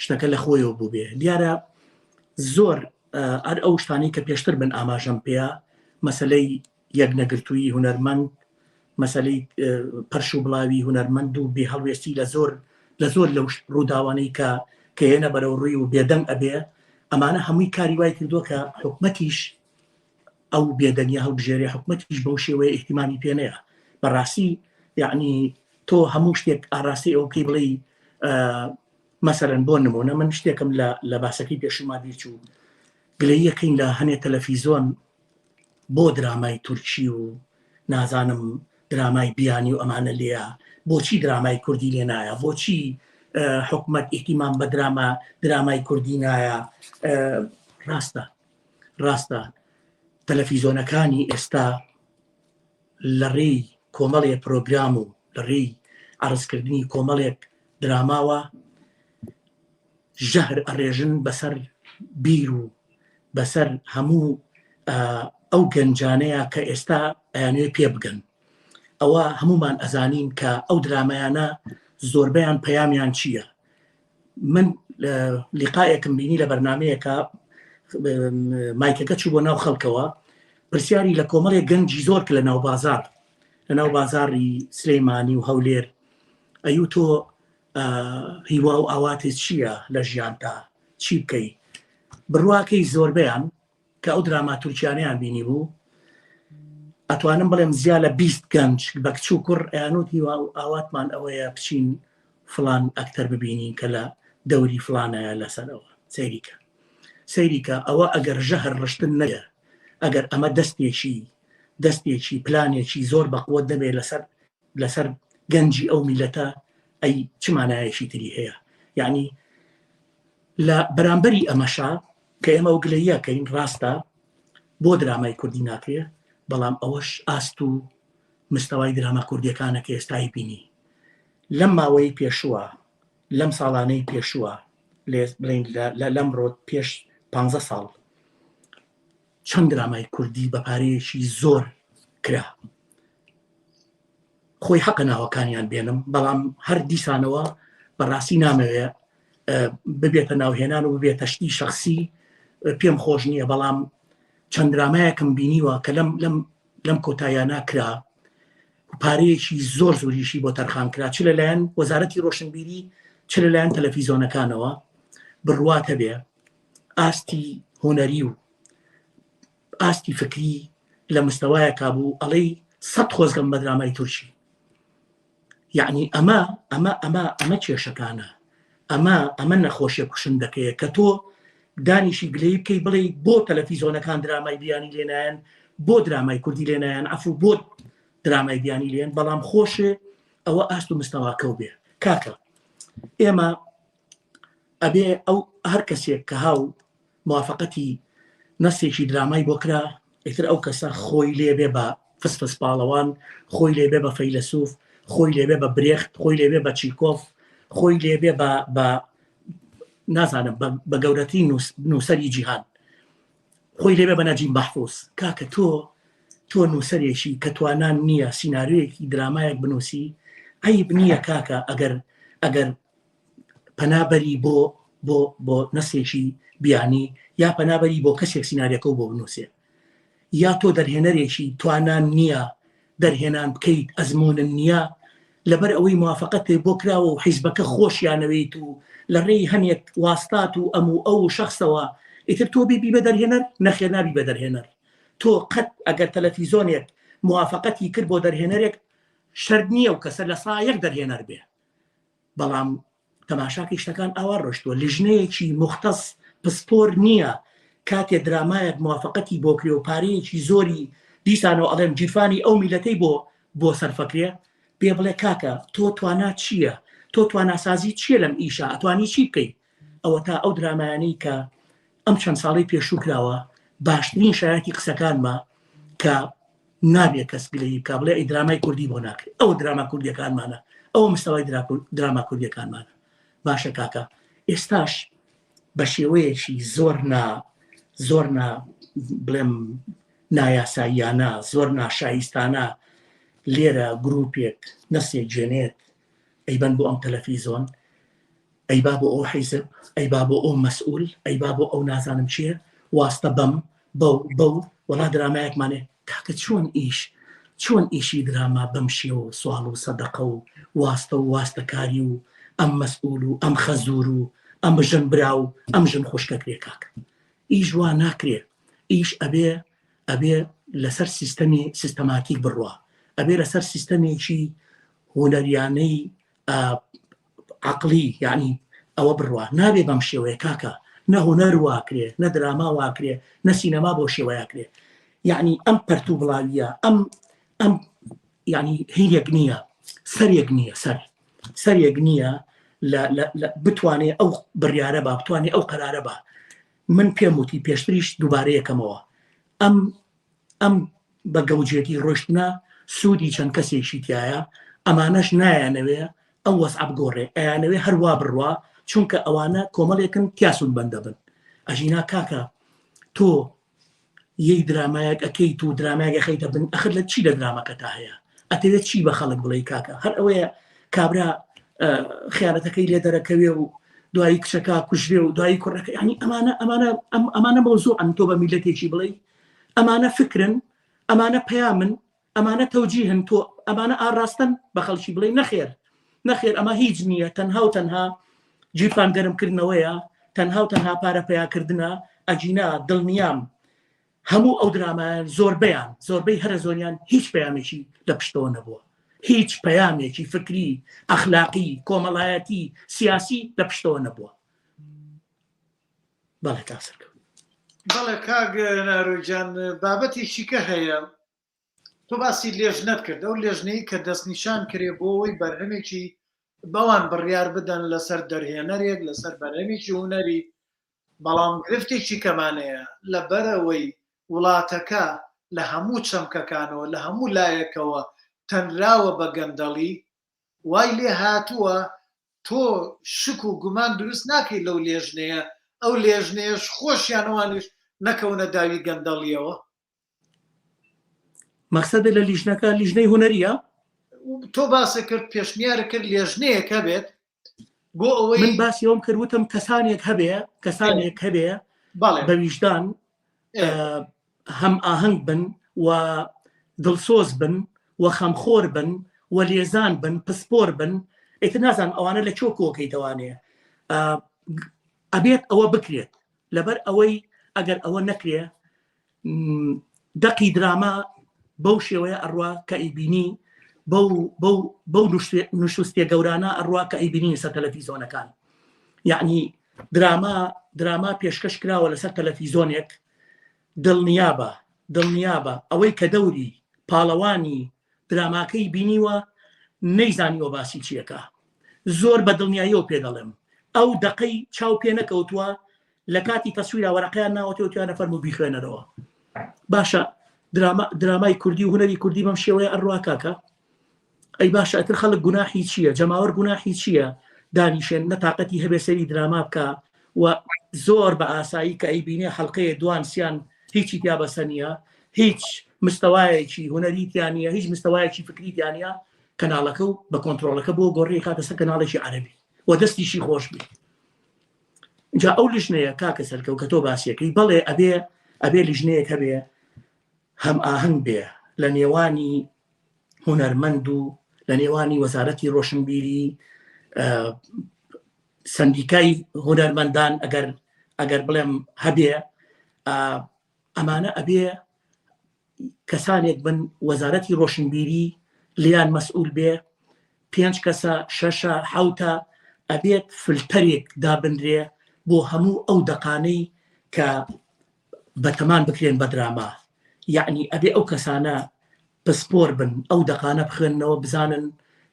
شتەکە لە خۆیەوە بوو بێ دیارە زۆر ئەر ئەو شتانی کە پێشتر بن ئاماژەم پێە مەسەلەی یەکنەگرتووی هونەرمەند مەسەلەی پەرش و بڵاوی هونەرمەند و بێ هەڵوێستی لە زۆر لەو ڕووداوانەی کە هێنە بەرەو ڕووی و بێدەنگ ئەبێ ئەمانە هەمووی کاری وای کردووە کە حکومەتیش ئەو بێدەنگی هەڵبژێری حکومەتیش بەو شێوەیە ئیحتیمامی پێ نەیە بەڕاستی یعنی تۆ هەموو شتێک ئاراستی ئەو پێی بڵێ مەسەرەن بۆ نمونە من شتێکم لە باسەکەی پێشما بیرچوو گلەیەکەین لە هەنێ تەلەڤیزۆن بۆ درامای تورکی و نازانم درامای بیانی و ئەمانە لێە بۆچی درامای کوردی لێ نایە بۆچی حکومەت ئیحتیمام بە درامای کوردی نایە ڕاستە تەلەڤیزۆنەکانی ئێستا لە ڕێی کۆمەڵێک پرۆگرام و لە ڕێی عرضکردنی کۆمەڵێک دراماوە ژەهر ئەڕێژن بەسەر بیر و بەسەر هەموو ئەو گەنجانەیە کە ئێستا ئەیانوێ پێ بگەن. ئەوە هەمومان ئەزانین کە ئەو درامایانە زۆربیان پەیامیان چییە. من لیقایەکم بینی لە بەرنامەیەکە مایکەکە چوو بۆ ناو خەڵکەوە پرسیاری لە کۆمەڵێک گەنجی زۆر لە ناو بازار لە ناو بازاری سلەیمانی و هەولێر ئەیوو تۆ هیوا و ئاواتت چییە لە ژیانتا چی بکەی بڕواکەی زۆربیان کە ئەو دراماتورکیانیان بینی بوو ئەتوانم بڵێم زیاد لە 20 گەنج بە کچ و کوڕ ئەیانوت هیوا و ئاواتمان ئەوەیە بچین فلان ئەکتەر ببینین کە لە دەوری فلانایە لەسەرەوە سەیریکە ئەوە ئەگەر ژەهر ڕشتن نەیە ئەگەر ئەمە دەستێکی پلانێکی زۆر بەقوت دەبێت لەسەر گەنجی ئەو میلەتە ئەی چمانایەشی تری هەیە. یعنی لە بەرامبەری ئەمەشا کە ئێمە و گلەیەکەین ڕاستە بۆ درامای کوردی ناکرێ بەڵام ئەوەش ئاست و مستەوای دراما کوردیەکانە کە ئێستای بینی لەم ماوەی پێشووە لەم ساڵانەی پێشووە بڵین لەمڕۆ پێش 15 ساڵ چەند درامای کوردی بە پارەیەکی زۆر کرا. خۆی حەقە ناوەکانیان بێنم بەڵام هەر دیسانەوە بەڕاستی نامەوێت ببێتە ناوهێنان و ببێتە شتی شخصی پێم خۆش نییە بەڵام چەند درامایەکم بینیوە کە لەم کۆتاییانە کرا پارەیەکی زۆر زۆریشی بۆ تەرخان کرا چ لەلایەن وەزارەتی ڕۆشنبیری چ لەلایەن تەلەڤیزۆنەکانەوە بڕواتە بێ ئاستی هۆنەری و ئاستی فکری لە مستەوایەکە بوو ئەڵەی 100 خۆزگەم بە درامای تورکی. یعنی ئەمە کێشەکانە ئەمە نەخۆشیە کوشندەکەیە کە تۆ دانیشی گلەی بکەی بڵێ بۆ تەلەڤیزۆنەکان درامای بیانی لێنایەن بۆ درامای کوردی لێنایەن عەفو بۆ درامای بیانی لێن بەڵام خۆشێ ئەوە ئاست و مستەواکەو بێ. کاکە ئێمە ئەبێ ئەو هەر کەسێک کە هاو موافقەتی نەسێکی درامای بۆ کرا ئیتر ئەو کەسە خۆی لێبێ بە فسفس پاڵەوان خۆی لێبێ بە فەیلسوف خۆی لێبێ بە برێخت خۆی لێبێ بە چیکۆف خۆی لێبێ بە نازانم بە گەورەترین نووسەری جیهان خۆی لێبێ بە نەجیب مەحفوظ. کاکە تۆ نووسەرێکی کە توانان نییە سیناریۆیەکی درامایەک بنووسی عیب نییە کاکە ئەگەر پەنابەری بۆ نەسێکی بیانی یا پەنابەری بۆ کەسێک سیناریەکە بۆ بنووسێ یا تۆ دەرهێنەرێکی توانان نییە دەرهێنان بکەیت ئەزمونن نییە لەبەر ئەوەی موافقەت بۆ کراوە و حیزبەکە خۆشیانەوەیت و لە ڕێی هەنێک واستات و ئەو شخصەوە ئیتر تۆ بیبی بە دەرهێنەر نەخێر نابی بە دەرهێنەر. تۆ قەت ئەگەر تەلەڤیزۆنێک موافقەتی کرد بۆ دەرهێنەرێک شەرت نییە و کەسە لە سایەک دەرهێنەر بێ بەڵام تەماشاکەی شتەکان ئاوا ڕۆشتووە لیژنەیەکی مختص پسپۆر نییە کاتێ درامایەک موافقەتی بۆ کرێ و پارەیەکی زۆری دیسانەوە ئەڵێم جیرفانی ئەو میلەتەی بۆ سەرفەکرێ پێ بڵێ کاکە تۆ توانات چییە تۆ تواناسازی چییە لەم ئیشە ئەتوانی چی بکەیت. ئەوە تا ئەو درامایانەی کە ئەم چەند ساڵی پێشوو کراوە باشترین شایەتی قسەکانمە کە نابێت کەس گلەی بکە بڵێ ئەی درامای کوردی بۆ ناکرێت ئەو دراما کوردیەکانمانە ئەوە مستەوای دراما کوردیەکانمانە. باشە کاکە ئێستاش بە شێوەیەکی زۆر بڵێم نایاساییانە زۆر ناشایستانە لێرە گروپێک نەسێک جێنێت ئەیبەن بۆ ئەم تەلەڤیزۆن ئەیبا بۆ ئەو حیزب ئەیبا بۆ ئەو مەسئول ئەیبا بۆ ئەو نازانم چییە واستە بەو وەڵا درامایەکمانێ کاکە چۆن ئیشی دراما بەم شێوە و سوال و سەدەقە و واستەکاری و ئەم مەسئول و ئەم خەزور و ئەم بژن برا و ئەم ژن خۆشکەکرێ کاکە ئیش وا ناکرێ ئیش ئەبێ لەسەر سیستەماتیک بڕوە ئەبێ لەسەر سیستەمێکی هۆنەریانەی عەقلی یعنی ئەوە بڕوە نابێ بەم شێوەیە کاکە نە هۆنەر واکرێ نە دراما واکرێ نە سینەما بۆ شێوەیەکرێ یعنی ئەم پەرتوو بڵاویە ئەم یعنی هیچێک نییە سەرێک نییە بتوانێ ئەو بڕیارە بە بتوانێ ئەو قەرارە بە من پێم وتی پێشتریش دووبارەیەکەمەوە ئەم بە گەوجێتی ڕۆشتنە سوودی چەند کەسێکی تایە ئەمانەش نایانەوێ ئەو وەسع بگۆڕێ ئەیانەوێ هەروە بڕوا چونکە ئەوانە کۆمەڵێکن تیاسون بەندە بن ئەژینا کاکە تۆ یەی درامایەک ئەەکەی تو درامایەکە خەیتە بن ئەخر لە چی لە درامەکە تا هەیە ئەتەوێت چی بە خەڵک بڵێ کاکە هەر ئەوەیە کابرا خیانەتەکەی لێ دەرەکەوێ و دوایی کچەکە کوژێ و دوایی کوڕەکە ینی ئەمانە مەوزوع ئەم تۆ بە میلەتێکی بڵێ ئەمانە فکرن ئەمانە پەیامن ئەمانە تەوجیهن تۆ ئەمانە ئاڕاستن بە خەڵکی بڵێ نەخێر ئەمە هیچ نییە تەنها و تەنها جیرفان گەرمکردنەوەیە تەنها و تەنها پارە پەیاکردنە ئەجینا دڵنیام هەموو ئەو درامایان زۆربەی هەرە زۆریان هیچ پەیامێکی لە پشتەوە نەبووە هیچ پەیامێکی فکری ئەخلاقی کۆمەڵایەتی سیاسی لە پشتەوە نەبووە بەڵێ تاسەکە بەڵێ کاک ناڕۆیجان بابەتێکی کە هەیە تۆ باسی لێژنەت کرد ئەو لێژنەی کە دەستنیشان کرێ بۆ ئەوەی بەرهەمێکی بەوان بڕیار بدەن لەسەر دەرهێنەرێک لەسەر بەرهەمێکی هونەری بەڵام گرفتێکی کەمانەیە لەبەرەوەی وڵاتەکە لە هەموو چەمکەکانەوە لە هەموو لایەکەوە تەنراوە بە گەندەڵی وای لێ هاتووە تۆ شک و گومان دروست ناکەی لەو لێژنەیە ئەو لێژنەیەش خۆشیانەوانش نەکەونە داوی گەندەڵیەوە مەقسەدە لە لیژنەکە لیژنەی هونەریە تۆ باسە کرد پێشنیارە کرد لێژنەیەکە بێت بۆ ئەوەی من باسی ئەوم کردوتم کەسانێک هەبێ بە ویژدان هەم ئاهەنگ بن و دڵسۆز بن و خەمخۆر بن و لێزان بن پسپۆر بن ئیتر نازان ئەوانە لە چۆ کۆکەیتەوانەیە ئەبێت ئەوە بکرێت لەبەر ئەوەی ئەگەر ئەوە نەکرێ دەقی دراما بەو شێوەیە ئەڕوا کە ئیبینی بەو نوشتێ گەورانە ئەڕوا کە ئیبینی سەر تەلەڤیزۆنەکان یعنی دراما پێشکەش کراوە لەسەر تەلەڤیزۆنێک دڵنیابە ئەوەی کە دەوری پاڵەوانی دراماکەی بینیوە نەیزانیوە باسی چیەکە زۆر بە دڵنیاییەوە پێ دەڵێم ئەو دقەی چاو پێ نەکەوتووە لە کاتی تەسویرا وەرەقەیان ناوەتەوەتیانە فەرموو بیخوێنەرەوە باشە درامای کوردی و هونەری کوردی بەم شێوەیە ئەڕوا کاکە ئەی باشە ئەتر خەڵک گوناحی چییە جەماوەر گوناحی چییە دانیشێن نەتاقەتی هەبێ سەری دراما بکە و زۆر بە ئاسایی کە ئەیبینێ حەڵقەیە دوان سیان هیچی تیا بەسە نیە هیچ مستەوایەکی هونەریتیان نیە هیچ مستەوایەکی فکریتیان نیە کەناڵەکە و بە کۆنتڕۆڵەکە بۆ گۆڕی خاتە سەر کەناڵێکی عەرەبی و دەستیشی خۆش بێ جا ئەو لیژنەیە کاکە سەرکەوت کە تۆ باسیەکەی بەڵێ ئەبێ لیژنەیەک هەبێ هەم ئاهەنگ بێ لە نێوانی هونەرمەند و لە نێوانی وەزارەتی ڕۆشنبیری سندیکای هونەرمەندان ئەگەر بڵێم هەبێ ئەمانە ئەبێ کەسانێک بن وەزارەتی ڕۆشنبیری لیان مەسئول بێ 5 کەسە 6 حوتە ئەبێت فلتەرێک دابنرێ بۆ هەموو ئەو دەقانەی کە بەتەمان بکرێن بە دراما یعنی ئەبێ ئەو کەسانە پسپۆر بن ئەو دەقانە بخێنەوە بزانن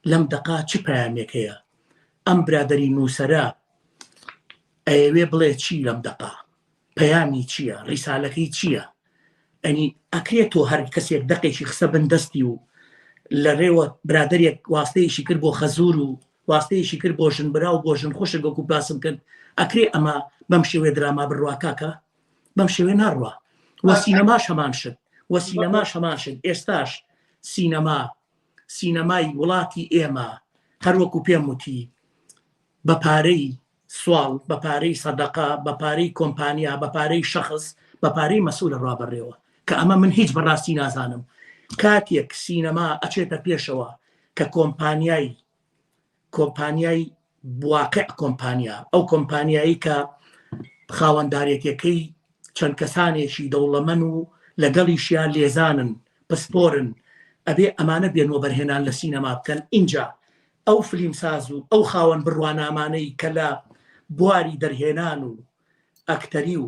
لەم دەقا چ پەیامێک هەیە ئەم برادەری نووسەرە ئەوێ بڵێ چی لەم دەقا پەیامی چییە ڕیسالەکەی چییە ئەنی ئەکرێت تۆ هەر کەسێک دەقێکی خسە بن دەستی و لە ڕێوە برادێک واستەیەشی کرد بۆ خەزور و واستەیەشی کرد بۆ ژنبرا و بۆ ژن خۆشە گەکو باسم کرد ئەکرێ ئەمە بەم شێوێ دراما بڕوا کاکە بەم شێوێ ناڕوا وە سینەماش هەمان شت وە سینەماش هەمان شت ئێستاش سینەمای وڵاتی ئێمە هەروەکو پێم وتی بە پارەی سوال بە پارەی سەدەقە بە پارەی کۆمپانیا بە پارەی شەخص بە پارەی مەسئولە ڕابڕێەوە کە ئەمە من هیچ بەڕاستی نازانم کاتێک سینەما ئەچێتە پێشەوە کە کۆمپانیای واقع کۆمپانیا ئەو کۆمپانیایی کە خاوەندارێتەکەی چەند کەسانێکی دەوڵەمەن و لەگەڵیشیان لێزانن پسپۆرن ئەبێ ئەمانە بێنەوە بەرهێنان لە سینەما بکەن اینجا ئەو فلیمساز و ئەو خاوەن بڕوانامانەی کە لە بواری دەرهێنان و ئەکتەری و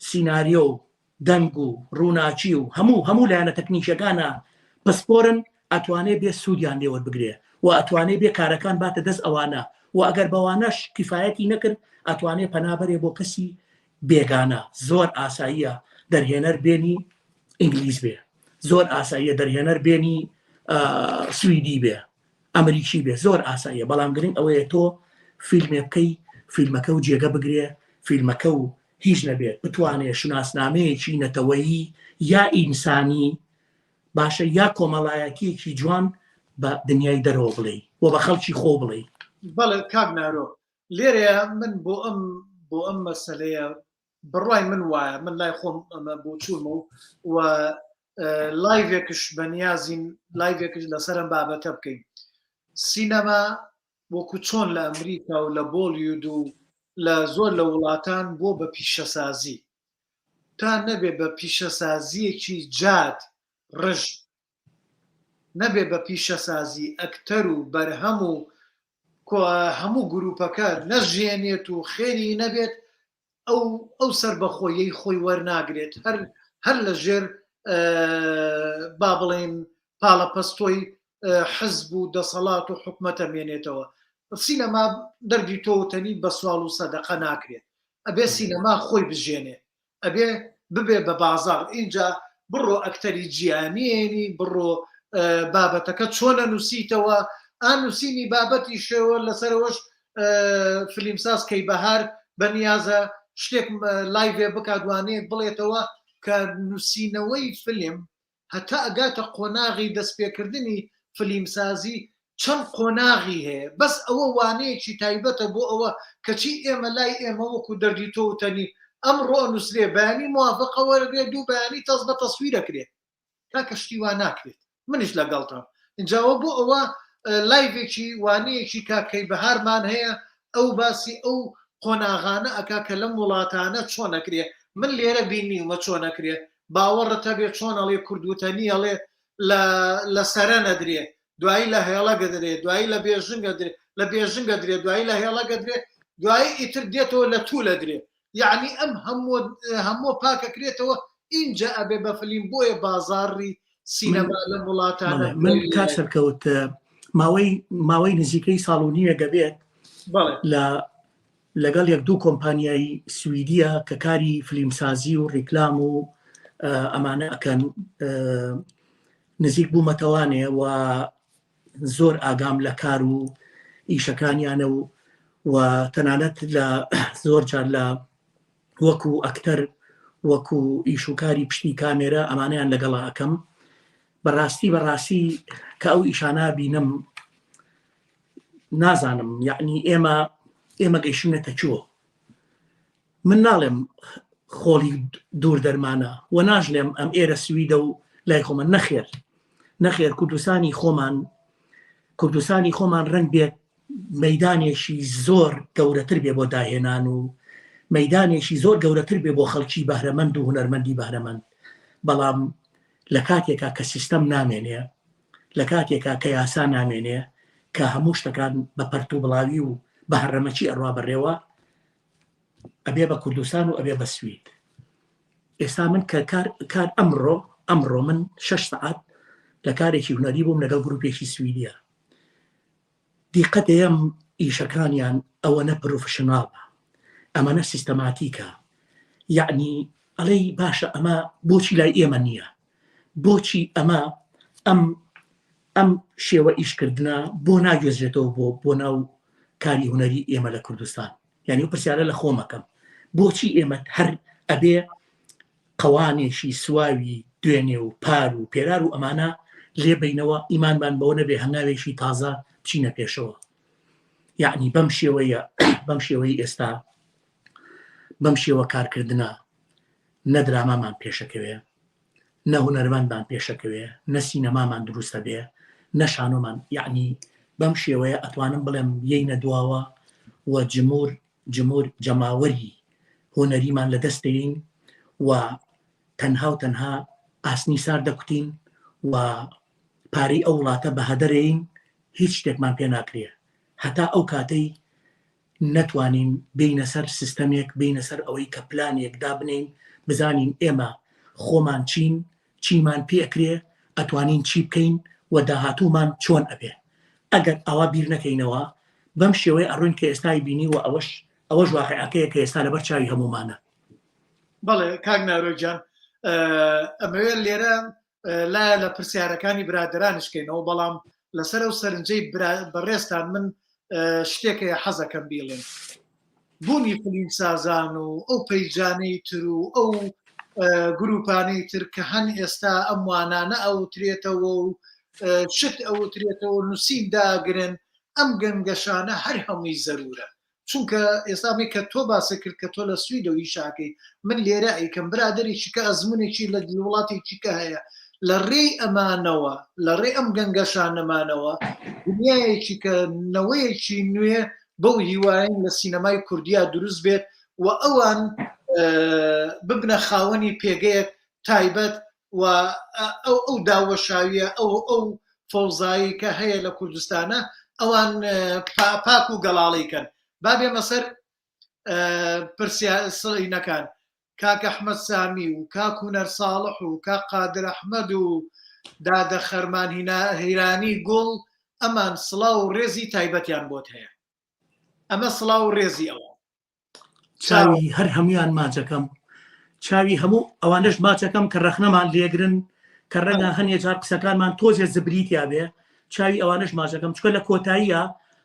سیناریۆ و دەنگ و ڕووناچی و هەموو لایەنە تەکنیکیەکانە پسپۆرن ئەتوانێ بێ سوودیان لێوە بگرێ و ئەتوانێ بێ کارەکان باتە دەست ئەوانە و ئەگەر بەوانەش کیفایەتی نەکرد ئەتوانێ پەنابەرێ بۆ کەسی بێگانە زۆر ئاساییە دەرهێنەر بێنی ئینگلیز بێ زۆر ئاساییە دەرهێنەر بێنی سویدی بێ ئەمریکی بێ زۆر ئاساییە بەڵام گرنگ ئەوەیە تۆ فیلمێ بکەی فیلمەکە و جێگە بگرێ فیلمەکە و هیچ نەبێت بتوانێت شناسنامەیەکی نەتەوەیی یا ئینسانی باشە یا کۆمەڵایەتیەکی جوان بە دنیای دەرەوە بڵێ و بە خەڵکی خۆ بڵێ بەڵێ کاک نارۆ لێرەیە من بۆ ئەم مەسەلەیە بڕای من وایە من لای خۆم ئەمە بۆ چوومە و لایڤێکش بەنیازین لایڤێکش لەسەرم بابەتە بکەین سینەما وەکو چۆن لە ئەمریکا و لە بۆلیود و لە زۆر لە وڵاتان بۆ بە پیشەسازی تا نەبێ بە پیشەسازیەکی جاد ڕژ نەبێ بە پیشەسازی ئەکتەر و بەرهەم و هەموو گروپەکە نەژێنێت و خێری نەبێت ئەو سەر بەخۆیەی خۆی وەرناگرێت هەر لە ژێر با بڵێن پاڵەپەستۆی حزب و دەسەڵات و حکومەتە مێنێتەوە سینەما دەردی تۆوتنی بە سوال و سەدەقە ناکرێت ئەبێ سینەما خۆی بژێنێ ئەبێ ببێ بە بازار اینجا بڕۆ ئەکتەری جیهانیێنی بڕۆ بابەتەکە چۆنە نووسیتەوە ئانووسینی بابەتی شێوە لەسەرەوەش فلیمساز کەی بەهار بەنیازە شتێک لایڤێ بکاتوانێت بڵێتەوە کە نووسینەوەی فلم هەتا ئەگاتە قۆناغی دەستپێکردنی فلیمسازی چەند قۆناغی هەیە بەس ئەوە وانەیەکی تایبەتە بۆ ئەوە کەچی ئێمە لای ئێمە وەکو دەردی تۆوتنی ئەمڕۆ نووسێ بەیانی موافقە وەرەگرێت دوو بەیانی تەس بە تەسویرەکرێت تا کەشتی وان ناکرێت منیش لەگەڵتەوە اینجاوە بۆ ئەوە لایڤێکی وانەیەکی کاکەی بەهارمان هەیە ئەو باسی ئەو قۆناغانە ئەکا کە لەم وڵاتانە چۆنەکرێ من لێرە بینیمە چۆنەکرێ باوەڕەتە بێت چۆن ئەڵێ کوردوتەنی ئەڵێ لە سەرە نەدرێ دوایی لە هێڵەگە درێ دوایی لە بێژنگە درێ لە بێژنگە درێ دوایی لە هێڵەگە درێ دوایی ئیتر دێتەوە لە تو لە درێ یعنی ئەم هەموو پاکەکرێتەوە اینجا ئەبێ بە فلیم بۆیە بازاڕی سینەما لە وڵاتانە من کات سەرکەوت ماوەی نزیکەی ساڵ و نیوە گەبێت لەگەڵ یەک دوو کۆمپانیایی سویدیە کە کاری فلیمسازی و ڕیکلام و ئەمانە ئەکەن نزیک بوومەتەوانێ و زۆر ئاگام لە کار و ئیشەکانیانە و تەنانەت لە زۆر جار لە وەکو ئەکتەر وەکو ئیشوکاری پشتی کامێرە ئەمانیان لەگەڵا ئەەکەم بەڕاستی کە ئەو ئیشانە بینم نازانم یعنی ئێمە گەیشتنەتە چوە من ناڵێم خۆڵی دوور دەرمانە و ناژلێم ئەم ئێرە سویدە و لای خۆمە نەخێر کوردستانی خۆمان ڕەنگ بێت مەیدانێکی زۆر گەورەتر بێ بۆ داهێنان و مەیدانێکی زۆر گەورەتر بێ بۆ خەڵکی بەهرەمەند و هونەرمەندی بەهرەمەند بەڵام لە کاتێکا کە سیستەم نامێنێ لە کاتێکا کە یاسا نامێنێ کە هەموو شتەکان بە پەرت و بڵاوی و بە هەرەمەچی ئەڕوا بەڕێوە ئەبێ بە کوردستان و ئەبێ بە سوید ئێستا من کە کار ئەمڕۆ من 6 سەعات لە کارێکی هونەری بووم لەگەڵ گروپێکی سویدیە دیقەتەیەم ئیشەکانیان ئەوەنە پرۆفشناڵە ئەمەنە سیستەماتیکە یعنی ئەڵێ باشە ئەمە بۆچی لای ئێمە نییە بۆچی ئەم شێوە ئیشکردنە بۆ ناگوێزرێتەوە بۆ ناو کاری هونەری ئێمە لە کوردستان یعنی و پرسیارە لە خۆمەکەم بۆچی ئێمە هەر ئەبێ قەوانێکی سواوی دوێنێ و پار و پێرار و ئەمانە لێبینەوە ئیمانمان بەوە نەبێ هەنگاوێکی تازە بچینە پێشەوە یعنی بەم شێوەی ئێستا بەم شێوە کارکردنە نە درامامان پێشەکەوێ نە هونەرمەندمان پێشەکەوێ نە سینەمامان دروستە بێ نە شانۆمان یعنی بەم شێوەیە ئەتوانم بڵێم یەینە دواوە و جمهور جەماوەری هۆنەریمان لە دەستەین و تەنها ئاسنی سار دەکوتین و پارەی ئەو وڵاتە بە هەدەرین هیچ شتێکمان پێ ناکرێ هەتا ئەو کاتەی نەتوانین بینە سەر سیستەمێک بینە سەر ئەوەی کە پلانێک دابنین بزانین ئێمە خۆمان چیمان پێکرێ ئەتوانین چی بکەین و داهاتوومان چۆن ئەبێ ئەگەر ئەوە بیر نەکەینەوە بەم شێوەیە ئەڕوین کە ئێستای بینی و ئەوەش واقعەکەیە کە ئێستا لەبەر چاوی هەمومانە بەڵێ کاک نارۆجان ئەمەوێت لێرە لایە لە پرسیارەکانی برادرانشکەینەوە بەڵام لەسەر ئەو سەرنجەی بەڕێستان من شتێکە حەزەکەم بیڵێن بوونی فیلمسازان و ئەو پەیجانەی تر و ئەو گروپانەی تر کە هەن ئێستا ئەم وانانە ئەوترێتەوە و شت ئەوترێتەوە نووسین داگرن ئەم گەنگەشانە هەر هەمووی زەرورە چونکە ئێستامی کە تۆ باسە کرد کە تۆ لە سویدەوەی شاکەی من لێرە ئەیکەم برادێکی کە ئەزمونێکی لە وڵاتێکی کە هەیە لە ڕێی ئەمانەوە لە ڕێ ئەم گەنگەشانەمانەوە دنیایەکی کە نەوەیەکی نوێ بەو هیواین لە سینەمای کوردیا دروست بێت و ئەوان ببنە خاوەنی پێگەیەک تایبەت و ئەو داوەشاویە ئەو فەوزایی کە هەیە لە کوردستانە ئەوان پاک و گەڵاڵیکەن بابێ مەسەر پرسیارەکان کاک ئەحمەد سامی و کاک هونەر ساڵح و کاک قادر ئەحمەد و دادە خەرمان هیرانی گوڵ ئەمان سڵاو و ڕێزی تایبەتیان بۆت هەیە ئەمە سڵاو و ڕێزی ئەوە چاوی هەر هەمویان ماچەکەم چاوی هەموو ئەوانش ماچەکەم کە ڕەخنەمان لێگرن کە ڕەنگە هەنێ جار قسەکانمان تۆزێ زبریتیا بێ چاوی ئەوانش ماچەکەم چکە لە کۆتاییە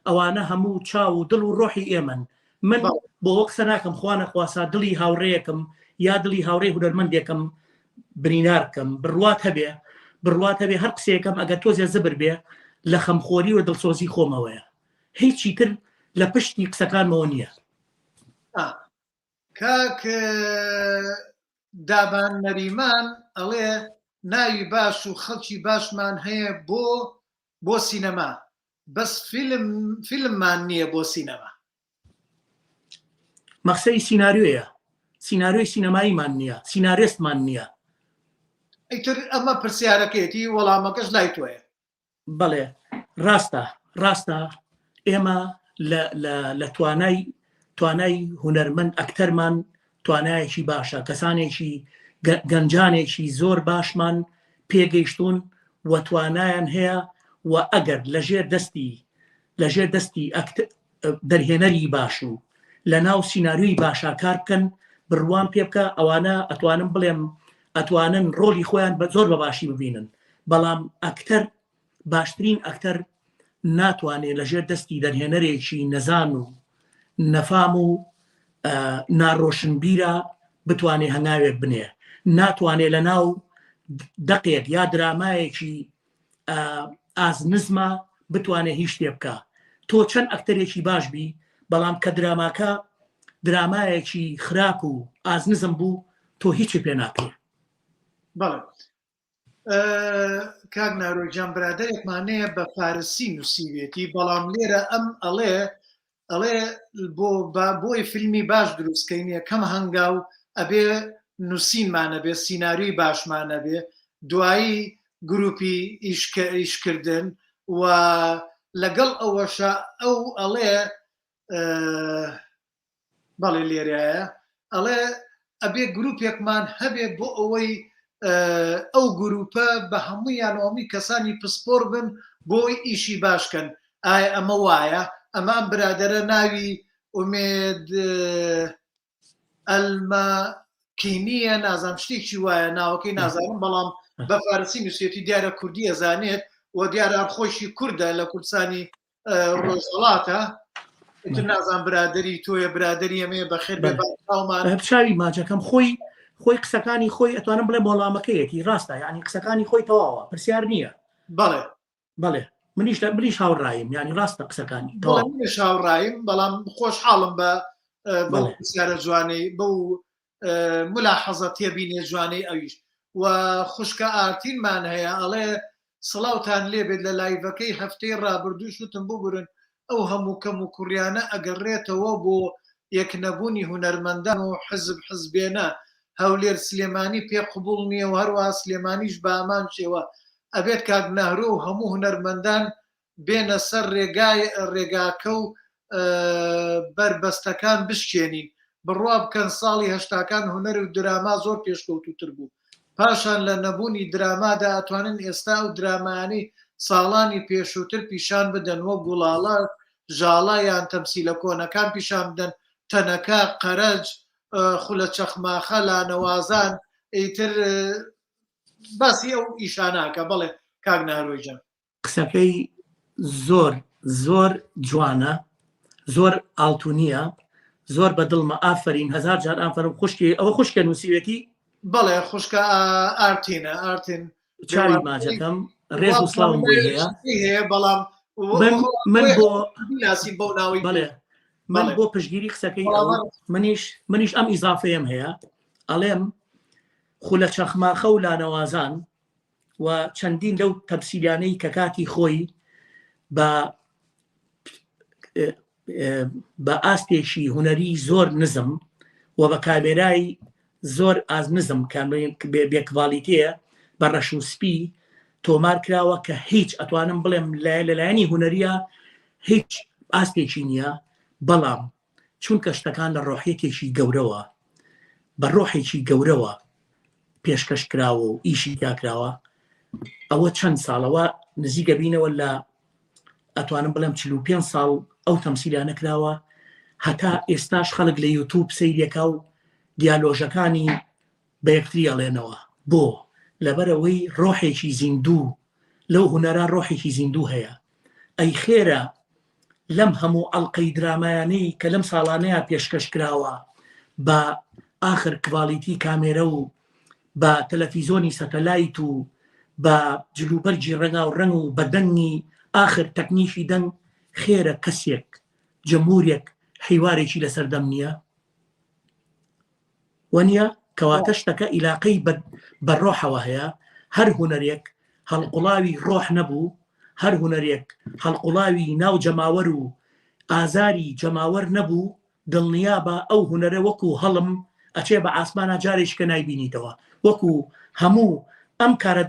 ئەوانە هەموو چاو و دڵ و ڕۆحی ئێمن من بۆ وە قسە ناکەم خوانە خواسا دڵی هاوڕێیەکم یا دڵی هاوڕێ هونەرمەندێکم برینارکەم بڕوات هەبێ هەر قسێکم ئەگەر تۆزێ زبر بێ لە خەمخۆری و دڵسۆزی خۆمەوەیە هیچی تر لە پشتی قسەکانمەوە نییە کاک دابان نەریمان ئەڵێ ناوی باش و خەڵکی باشمان هەیە بۆ سینەما بەس فیلممان نییە بۆ سینەما مەقسەی سیناریۆیە سیناریۆی سینەماییمان نییە سینارێستمان نییە ئەیتر ئەمە پرسیارەکەیەتی وەڵامەکەش لای تۆیە بەڵێ ڕاستە ئێمە لە توانای هونەرمەند ئەکتەرمان توانایەکی باشە کەسانێکی گەنجانێکی زۆر باشمان پێگەیشتون و توانایان هەیە و ئەگەر لەژێر دەستی دەرهێنەری باش و لە ناو سیناریۆی باشاکار بکەن بڕوان پێ بکە ئەوانە ئەتوانم بڵێم ئەتوانن ڕۆلی خۆیان زۆر بە باشی ببینن بەڵام ئەکتەر باشترین ئەکتەر ناتوانێت لەژێر دەستی دەرهێنەرێکی نەزان و نەفام و ناڕۆشنبیرە بتوانێت هەنگاوێک بنێ ناتوانێت لە ناو دەقێک یا درامایەکی ئازنزمە بتوانێت هیچ شتێ بکە تۆ چەند ئەکتەرێکی باش بی بەڵام کە دراماکە درامایەکی خراپ و ئازنزم بوو تۆ هیچی پێ ناکرێ بەڵێ کاک ناڕۆژیان برادێکمانەیە بە فارسی نووسیوێتی بەڵام لێرە ئەم ئەڵێ بۆی فیلمی باش دروستکەینە کەم هەنگاو ئەبێ نووسینمانە بێ سیناریوی باشمانە بێ دوایی گروپی ئیشکردن و لەگەڵ ئەوەشە ئەو ئەڵێ بەڵێ لێرەیە ئەڵێ ئەبێ گروپێکمان هەبێ بۆ ئەوەی ئەو گروپە بە هەموویانەوەمی کەسانی پسپۆر بن بۆی ئیشی باشکەن ئایا ئەمە وایە ئەمە ئەم برادەرە ناوی ئومێد ئەلمەکینیە نازانم شتێکی وایە ناوەکەی نازانم بەڵام بە فارسی نووسێتی دیارە کوردی ئەزانێت و دیارە خۆشی کووردە لە کوردستانی ڕۆژهەڵاتە نازان برادری تۆیە برادری ئەمێ بەخێر بێچاوی ماجەکەم خۆی قسەکانی خۆی ئەتوانم بڵێ وەڵامەکەیەتی ڕاستە یعنی قسەکانی خۆی تەواوە پرسیار نییە بەڵێ منیش هاوڕایم ینی ڕاستە قسەکانی هاوڕایم بەڵام خۆشحاڵم بە پرسیارە جوانەی بەو ملاحەزە تێبینێ جوانەی ئەویش و خوشکە ئارتینمان هەیە ئەڵێ سڵاوتان لێبێت لە لایڤەکەی هەفتەی ڕابردوو شوتم ببورن ئەو هەموو کەم و کوڕیانە ئەگەڕێتەوە بۆ یەکنەبوونی هونەرمەندان و حزبێنە هەولێر سلێمانی پێ قبول نییە و هەروە سلێمانیش بە ئامان شێوە ئەبێت کاک نەهرۆ و هەموو هونەرمەندان بێنە سەر ڕێگاکە و بربەستەکان بشکێنین بڕوا بکەن ساڵی هەشتاکان هونەر و دراما زۆر پێشکەوتوتر بوو پاشان لە نەبوونی درامادا ئەتوانن ئێستا و درامانی ساڵانی پێشووتر پیشان بدەن وە گوڵاڵە ژاڵا یان تەمسیلە کۆنەکان پیشان بدەن تەنەکە قەرەج خولە چەخماخە لانەوازان ئیتر باسی ئەو ئیشاناکە بەڵێ کاک ناهروێژان. قسەکەی زۆر زۆر جوانە، زۆر ئاڵتونیە، زۆر بەدڵمە. ئافرین، هەزار جار ئافرم. خوشکی ئەوە خوشکە نووسیوێتی بەڵێ خوشکە ئارتینە ئارتین چاوی ماجەکەم ڕێز و سڵاوم بۆی هەیە. هەیە بەڵام من بۆ ناسی بەو ناوی بەڵێ من بۆ پشگیری قسەکەی ئەو منیش ئەم ئیزافەیەم هەیە. ئەڵێم خو لە چەخماخە و لانەوازان و چەندین لەو تەمسیلیانەی کە کاتی خۆی بە ئاستێکی هوەری زۆر نزم و بە کامێرای زۆر ئاز نزم بێکڤالیتەیە بە ڕەش و سپی تۆمار کراوە کە هیچ ئەتوانم بڵێم لەلایەنی هوەریە هیچ ئاستێکی نییە، بەڵام چونکە شتەکان لە ڕۆحیەتێکی گەورەوە بە ڕۆحێکی گەورەوە پێشکەش کراوە و ئیشی تاکراوە. ئەوە چەند ساڵەوە نزیکە بینەوە لە ئەتوانم بڵێم 45 ساڵ ئەو تەمسیلانە کراوە، هەتا ئێستاش خەڵک لە یوتوب سەیرێکا و دیالۆژەکانی بە یەکتری ئەڵێنەوە. بۆ لەبەرەوەی ڕۆحێکی زیندوو لەو هوەرە ڕۆحێکی زیندوو هەیە. ئەی خێرە لەم هەموو ئەڵلقەی درامایانەی کە لەم ساڵانەیە پێشکەش کراوە بە ئاخر کڤالیتی کامێرە و بە تەلەڤیزۆنی سەتەلایت و بە جلوبەرجی ڕەنگا و ڕەنگ و بە دەنگی ئاخر تەکنیشی دەنگ، خێرە کەسێک جەمهورێک حیوارێکی لەسەردەم نییە وەنیە کەواتە شتەکە ئیلاقەی بەڕۆحەوە هەیە. هەر هوەرێک هەڵقوڵاوی ڕۆح نەبوو، هەر هوەرێک هەڵقوڵاوی ناو جەماوەر و ئازاری جەماوەر نەبوو، دڵنیا بە ئەو هوەرە وەکو هەڵم ئەچێ بە ئاسمانە جارێککە نایبینیتەوە، وەکو هەموو ئەم کارە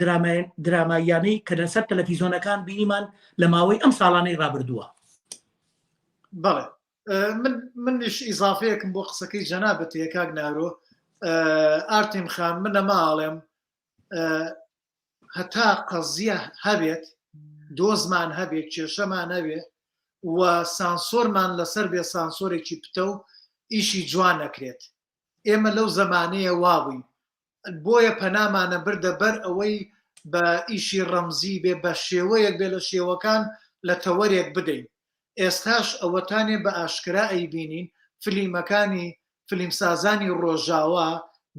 دراماییانەی کە لەسەر تەلەڤیزۆنەکان بینیمان لە ماوەی ئەم ساڵانەی ڕابردووە. بەڵێ منیش ئیزافەیەکم بۆ قسەکەی جەنابەت کاک نارۆ ئارتیم خان، منە ماڵێم هەتا قەزیە هەبێت، دۆزمان هەبێت، کێشەمان هەبێ و سانسۆرمان لەسەر بێ سانسۆرێکی پتە و ئیشی جوان نەکرێت. ئێمە لەو زەمانەیە وابووین، بۆیە پەنامانە بردە بەر ئەوەی بە ئیشی ڕەمزی بێ بە شێوەیەک بێ لە شێوەکان لە تەوەرێک بدەین. ئێستاش ئەوەتانێ بە ئاشکرا ئەیبینین فلیمەکانی فلیمسازانی ڕۆژاوا،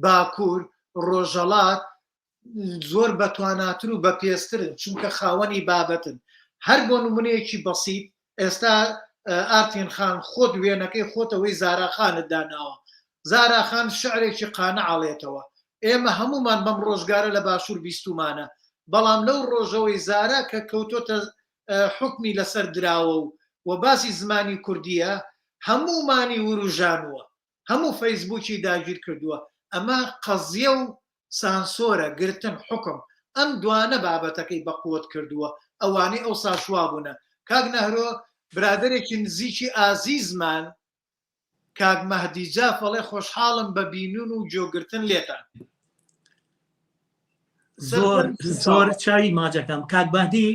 باکوور، ڕۆژەڵات زۆر بەتواناتر و بە پێسترن چونکە خاوەنی بابەتن. هەر بۆ نمونەیەکی بەسیط ئێستا ئارتین خان خۆت وێنەکەی خۆتەوەی زاراخانت داناوە. زاراخان شعرێکی قانە ئاڵێتەوە. ئێمە هەمومان بەم ڕۆژگارە لە باشوور بیستمانە، بەڵام لەو ڕۆژەوەی زارا کە کەوتۆتە حکمی لەسەر دراوە و باسی زمانی کوردیە هەمومانی وروژانوە، هەموو فەیسبووکی داگیر کردووە. ئەمە قەزیە و سانسۆرە، گرتن حکم. ئەم دوانە بابەتەکەی بەقوت کردووە، ئەوانەی ئەو ساشوابوونە. کاک نەهرۆ برادێکی نزیکی ئازیزمان کاک مەهدی جافەڵێ خۆشحاڵم بە بینون و جۆگرتن لێتان. زۆر چاوی ماجەکەم. کاک مەهدی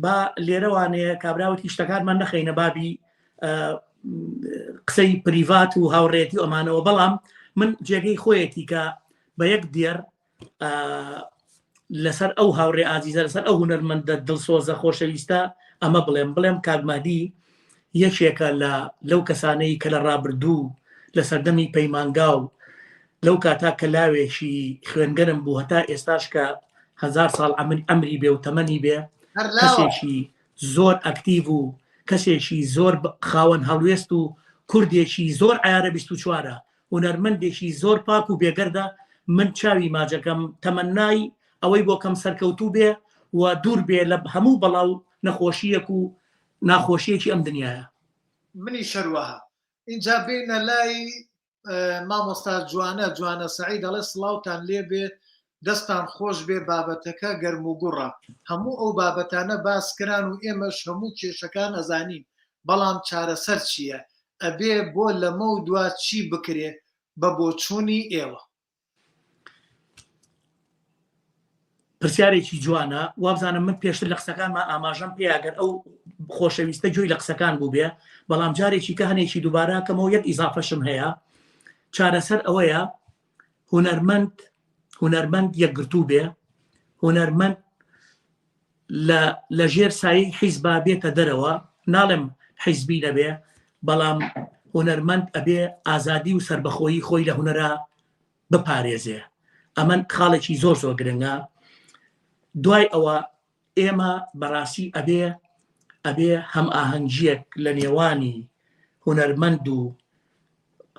با لێرەوانەیە کابراوەتی شتەکانمان نەخەینە بابی قسەی پریڤات و هاوڕێتی ئەمانەوە، بەڵام من جێگەی خۆیەتی کە بە یەک دێر لەسەر ئەو هاوڕێ ئازیزە لەسەر ئەو هونەرمەندە دڵسۆزە خۆشەویستە ئەمە بڵێم کاک مەهدی یەکێکە لەو کەسانەی کە لە ڕابردوو لە سەردەمی پەیمانگاو لەو کاتا کە لاوێشی خوێنگەرم بوو هەتا ئێستاش کە 1000 ساڵ ئەمری بێ و تەمەنی بێ، کەسێکی زۆر ئەکتیڤ و کەسێکی زۆر خاوەن هەڵوێست و کوردێکی زۆر عیارە 24ە، هونەرمەندێکی زۆر پاک و بێگەردە. من چاوی ماجەکەم تەمەنای ئەوەی بۆ کەم سەرکەوتوو بێ و دوور بێ لە هەموو بەڵاو نەخۆشیەک و ناخۆشیەکی ئەم دنیاە. منی شەروەها اینجا بینە لای مامۆستا جوانە سعید دەڵێ سڵاوتان لێ بێت، دەستان خۆش بێ، بابەتەکە گەرم و گوڕە. هەموو ئەو بابەتانە باسکران و ئێمەش هەموو کێشەکان ئەزانین، بەڵام چارەسەر چییە؟ ئەبێ بۆ لەمە و دوا چی بکرێ بە بۆچوونی ئێوە؟ پرسیارێکی جوانە. وابزانم من پێشتر لە قسەکانمە ئاماژەم پێیاگەر ئەو خۆشەویستە گوێی لە قسەکان بوو بێ، بەڵام جارێکی کە هەنێکی دووبارەکەمەوە یەک ئیزافەشم هەیە. چارەسەر ئەوەیە هونەرمەند هونەرمەند یەکگرتوو بێ، هونەرمەند لە ژێر سایی حیزبا بێتە دەرەوە، ناڵێم حیزبی نەبێ، بەڵام هونەرمەند ئەبێ ئازادی و سربەخۆیی خۆی لە هونەرە بپارێزێ. ئەمە خاڵێکی زۆر زۆر گرنگە. دوای ئەوە ئێمە بەڕاستی ئەبێ هەم ئاهەنگیەک لە نێوانی هونەرمەند و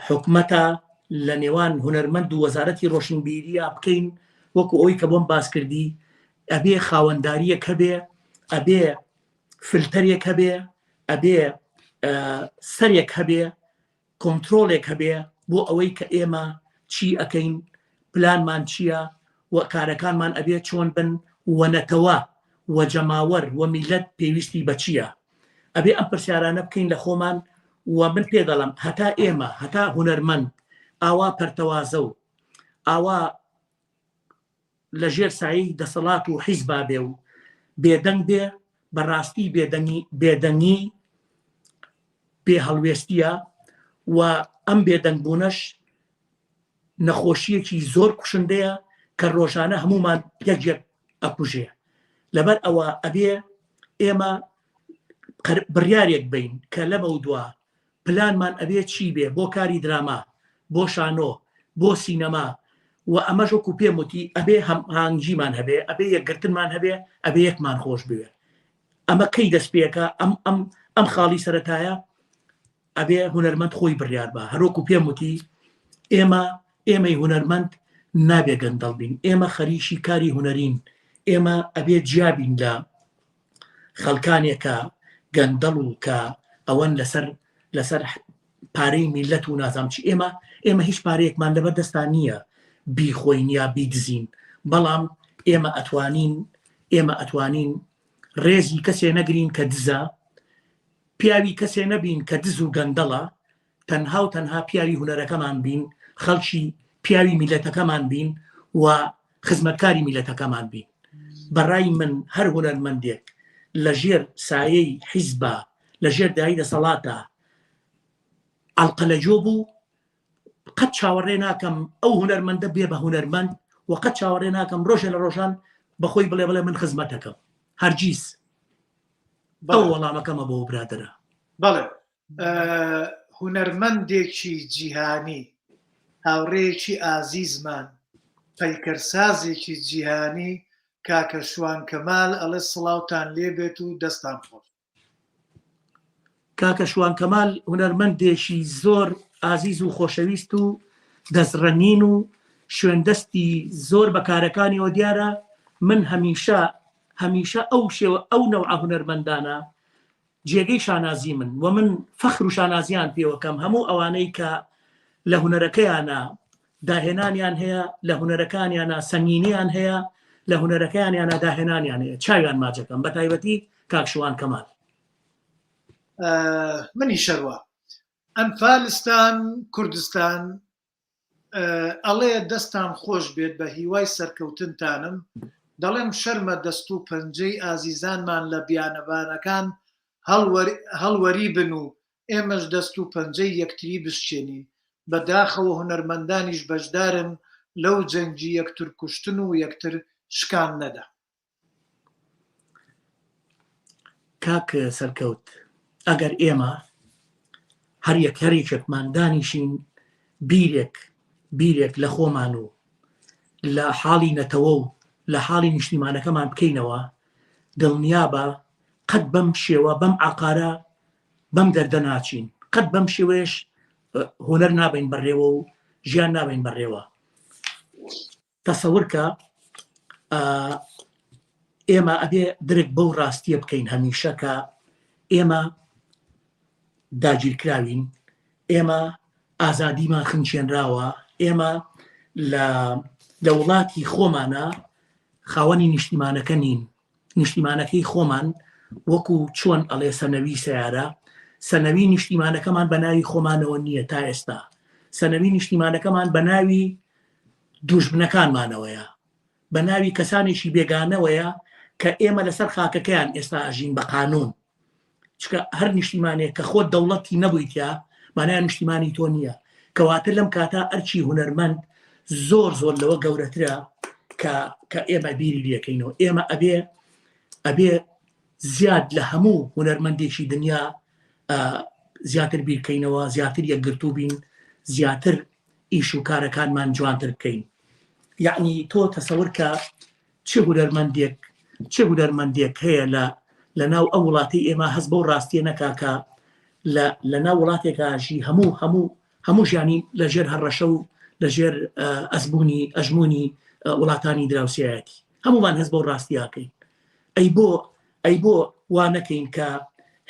حکومەتە، لە نێوان هونەرمەند و وەزارەتی ڕۆشنبیریە بکەین، وەکو ئەوی کە بۆم باس کردی، ئەبێ خاوەنداریەک هەبێ، ئەبێ فلتەرێک هەبێ، ئەبێ سەرێک هەبێ، کۆنترۆلێک هەبێ بۆ ئەوەی کە ئێمە چی ئەەکەین، پلانمان چییە، و کارەکانمان ئەبێ چۆن بن، وەنەتەوە وە جەماوەر و میلەت پێویستی بە چییە. ئەبێ ئەم پرسیارانە بکەین لە خۆمان، و من پێ دەڵم هەتا ئێمە هەتا هونەرمەند ئاوا پەرتەوازە و ئاوا لە ژێر سایی دەسەڵات و حیزبا بێ و بێدەنگ بێ، بەڕاستی بێدەنگی بێ هەڵوێستیە، و ئەم بێدەنگبوونەش نەخۆشیەکی زۆر کوشندەیە کە ڕۆژانە هەمومان یەکێک ئەکوژێ. لەبەر ئەوە ئەبێ ئێمە بڕیارێک بین کە لەمە و دووە پلانمان ئەبێ چی بێ بۆ کاری دراما، بۆ شانۆ، بۆ سینەما، و ئەمەش وەکو پێم وتی ئەبێ هەنگیمان هەبێ، ئەبێ یەکگرتنمان هەبێ، ئەبێ یەکمان خۆش بوێ. ئەمە کەی دەست پێەکە ئەم خاڵی سەرەتایە ئەبێ هونەرمەند خۆی بڕیار بە. هەروەکو پێم وتی ئێمەی هونەرمەند نابێ گەندەڵ بین، ئێمە خەریشی کاری هونەرین، ئێمە ئەبێ جیابین لە خەڵکانێکە گەندەڵ و کە ئەوەن لەسەر پارەی میلەت و نازام چی. ئێمە هیچ پارەیەکمان لەبەر دەستان نییە بیخۆین یا بیدزین، بەڵام ئێمە ئەتوانین ڕێزی کەسێ نەگرین کە دزە، پیاوی کەسێ نەبین کە دز و گەندەڵە، تەنها و تەنها پیاوی هونەرەکەمان بین، خەڵکی پیاوی میلەتەکەمان بین و خزمەتکاری میلەتەکەمان بین. بەڕای من هەر هونەرمەندێک لە ژێر سایەی حیزبە، لە ژێر دایی دەسەڵاتە ئەڵقەلەجۆ بوو، قەت چاوەڕێ ناکەم ئەو هونەرمەندە بێ بە هونەرمەند، و قەت چاوەڕێ ناکەم ڕۆژێ لە ڕۆژان بەخۆی بڵێ من خزمەتەکەم. هەرگیز. ئەو وەڵامەکەمە بۆ برادرە. بەڵێ، هونەرمەندێکی جیهانی، هاوڕێیەکی ئازیزمان، پەیکەرسازێکی جیهانی، کاکە شوان کەمال، ئەڵێ سڵاوتان لێبێت و دەستان خۆش. کاکە شوان کەمال هونەرمەندێکی زۆر ئازیز و خۆشەویست و دەستڕەنین و شوێندەستی زۆر بە کارەکانیەوە دیارە. من هەمیشە ئەو نەوعە هونەرمەندانە جێگەی شانازی من، و من فەخر و شانازیان پێوەکەم هەموو ئەوانەی کە لە هونەرەکەیانە داهێنانیان هەیە، لە هونەرەکانیانە سەنگینیان هەیە، لە هونەرەکەیانیانە داهێنانیان هەیە. چاویان ماچەکەم بە تایبەتی کاک شوان کەمال. منی شەروە ئەمفالستان کوردستان ئەڵێ دەستان خۆش بێت بە هیوای سەرکەوتنتانم. دەڵێم شەرمە دەست و پەنجەی ئازیزانمان لە بیانەبانەکان هەڵوەری بن و ئێمەش دەست و پەنجەی یەکتری بشکێنین. بەداخەوە هونەرمەندانیش بەشدارن لەو جەنگی یەکتر کوشتن و یەکتر شکان نەدا. کاک سەرکەوت، ئەگەر ئێمە هەریەکێکمان دانیشین بیرێک لە خۆمان و لە حاڵی نەتەوە و لە حاڵی نیشتیمانەکەمان بکەینەوە، دڵنیابە قەت بەم شێوە بەم عقارە بەم دەردە ناچین، قەت بەم شێوەیەش هونەر نابین بەڕێوە و ژیان نابین بەڕێوە. تەسەورکە ئێمە ئەبێ درک بەو ڕاستیە بکەین هەمیشە کە ئێمە داگیرکراوین، ئێمە ئازادیمان خنچێنراوە، ئێمە لە وڵاتی خۆمانە خاوەنی نیشتیمانەکە نین. نیشتیمانەکەی خۆمان وەکو چۆن ئەڵێ سەنەوی سیارە، سەنەوی نیشتیمانەکەمان بە ناوی خۆمانەوە نییە تا ئێستا. سەنەوی نیشتیمانەکەمان بە ناوی دوژمنەکانمانەوەیە، بە ناوی کەسانێکی بێگانەوەیە کە ئێمە لەسەر خاکەکەیان ئێستا ئەژین بە قانون. چکە هەر نیشتیمانێک کە خۆت دەوڵەتی نەبوویتیا مانایان نیشتیمانی تۆ نییە. کەواتر لەم کاتا ئەرچی هونەرمەند زۆر زۆر لەوە گەورەترە کە ئێمە بیری لەکەینەوە. ئێمە ئەبێ زیاد لە هەموو هونەرمەندێکی دنیا زیاتر بیرکەینەوە، زیاتر یەکگرتوو بین، زیاتر ئیش و کارەکانمان جوانتر بکەین. یعنی تۆ تەسەور چه هونەرمەندێک هەیە لە ناو ئەو وڵاتی ئێمە هەست بەو ڕاستیە نەکاکە لە ناو وڵاتێکژی هەموو ژیانی لەژێر هەڕەشە و لەژێر ئەژمونی وڵاتانی دراوسایەتی هەمومان هەست بەو ڕاستیاکەین. ئەی بۆ وا نەکەین کە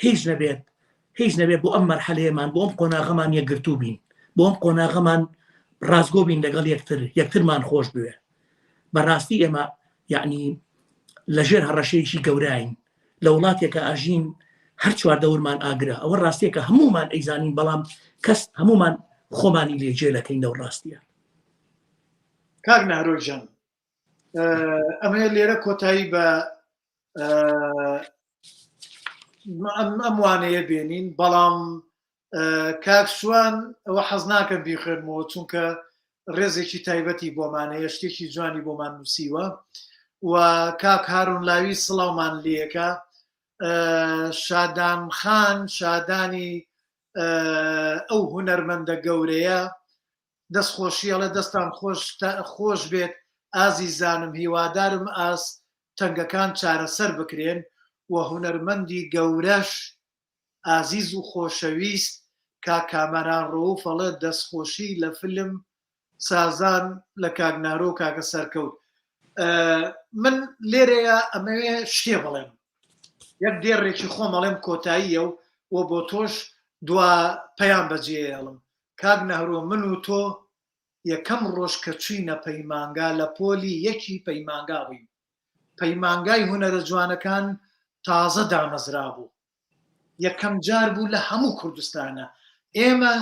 هیچ نەبێت بۆ ئەم مەرحەلەیەمان بۆ ئەم قۆناغەمان یەکگرتوو بین، بۆ ئەم قۆناغەمان ڕازگۆ بین لەگەڵ یەکترمان خۆش بوێ. بەڕاستی ئێمە یعنی لەژێر هەڕەشەیەکی گەوراین لە وڵاتێکە ئاژین هەر چواردەورمان ئاگرا. ئەوە ڕاستیەکە هەمومان ئەیزانین، بەڵام کەس هەمومان خۆمانی لێجێ دەکەین لەو ڕاستیە. کاک نەهرۆژان، ئەمە لێرە کۆتایی بە ئەم وانەیە بێنین، بەڵام کاک شوان ئەوە حەز ناکەم بیخێنمەوە چونکە ڕێزێکی تایبەتی بۆمانەیە، شتێکی جوانی بۆمان نووسیوە و کاک هارون لاوی سڵاومان لێەکە. شادان خان شادانی ئەو هونەرمەندە گەورەیە، دەستخۆشیەڵە دەستان خۆش بێت. ئازیزانم، هیوادارم ئاس تەنگەکان چارەسەر بکرێن و هونەرمەندی گەورەش ئازیز و خۆشەویست کامەران ڕۆ فەڵە دەستخۆشی لە فیلم سازان لە کاگنارۆ و کاکە سەرکەوت. من لێرەیە ئەمەوێ شتێ بڵێم، یەک دێڕێکی خۆم ئەڵێم کۆتاییە و بۆ تۆش دوا پەیام بەجێڵم. کاک نەهرۆ، من و تۆ یەکەم ڕۆژ کە چوینە پەیمانگا لە پۆلی یەکی پەیمانگا بووین. پەیمانگای هونەرە جوانەکان تازە دامەزرا بوو، یەکەم جار بوو لە هەموو کوردستانە. ئێمە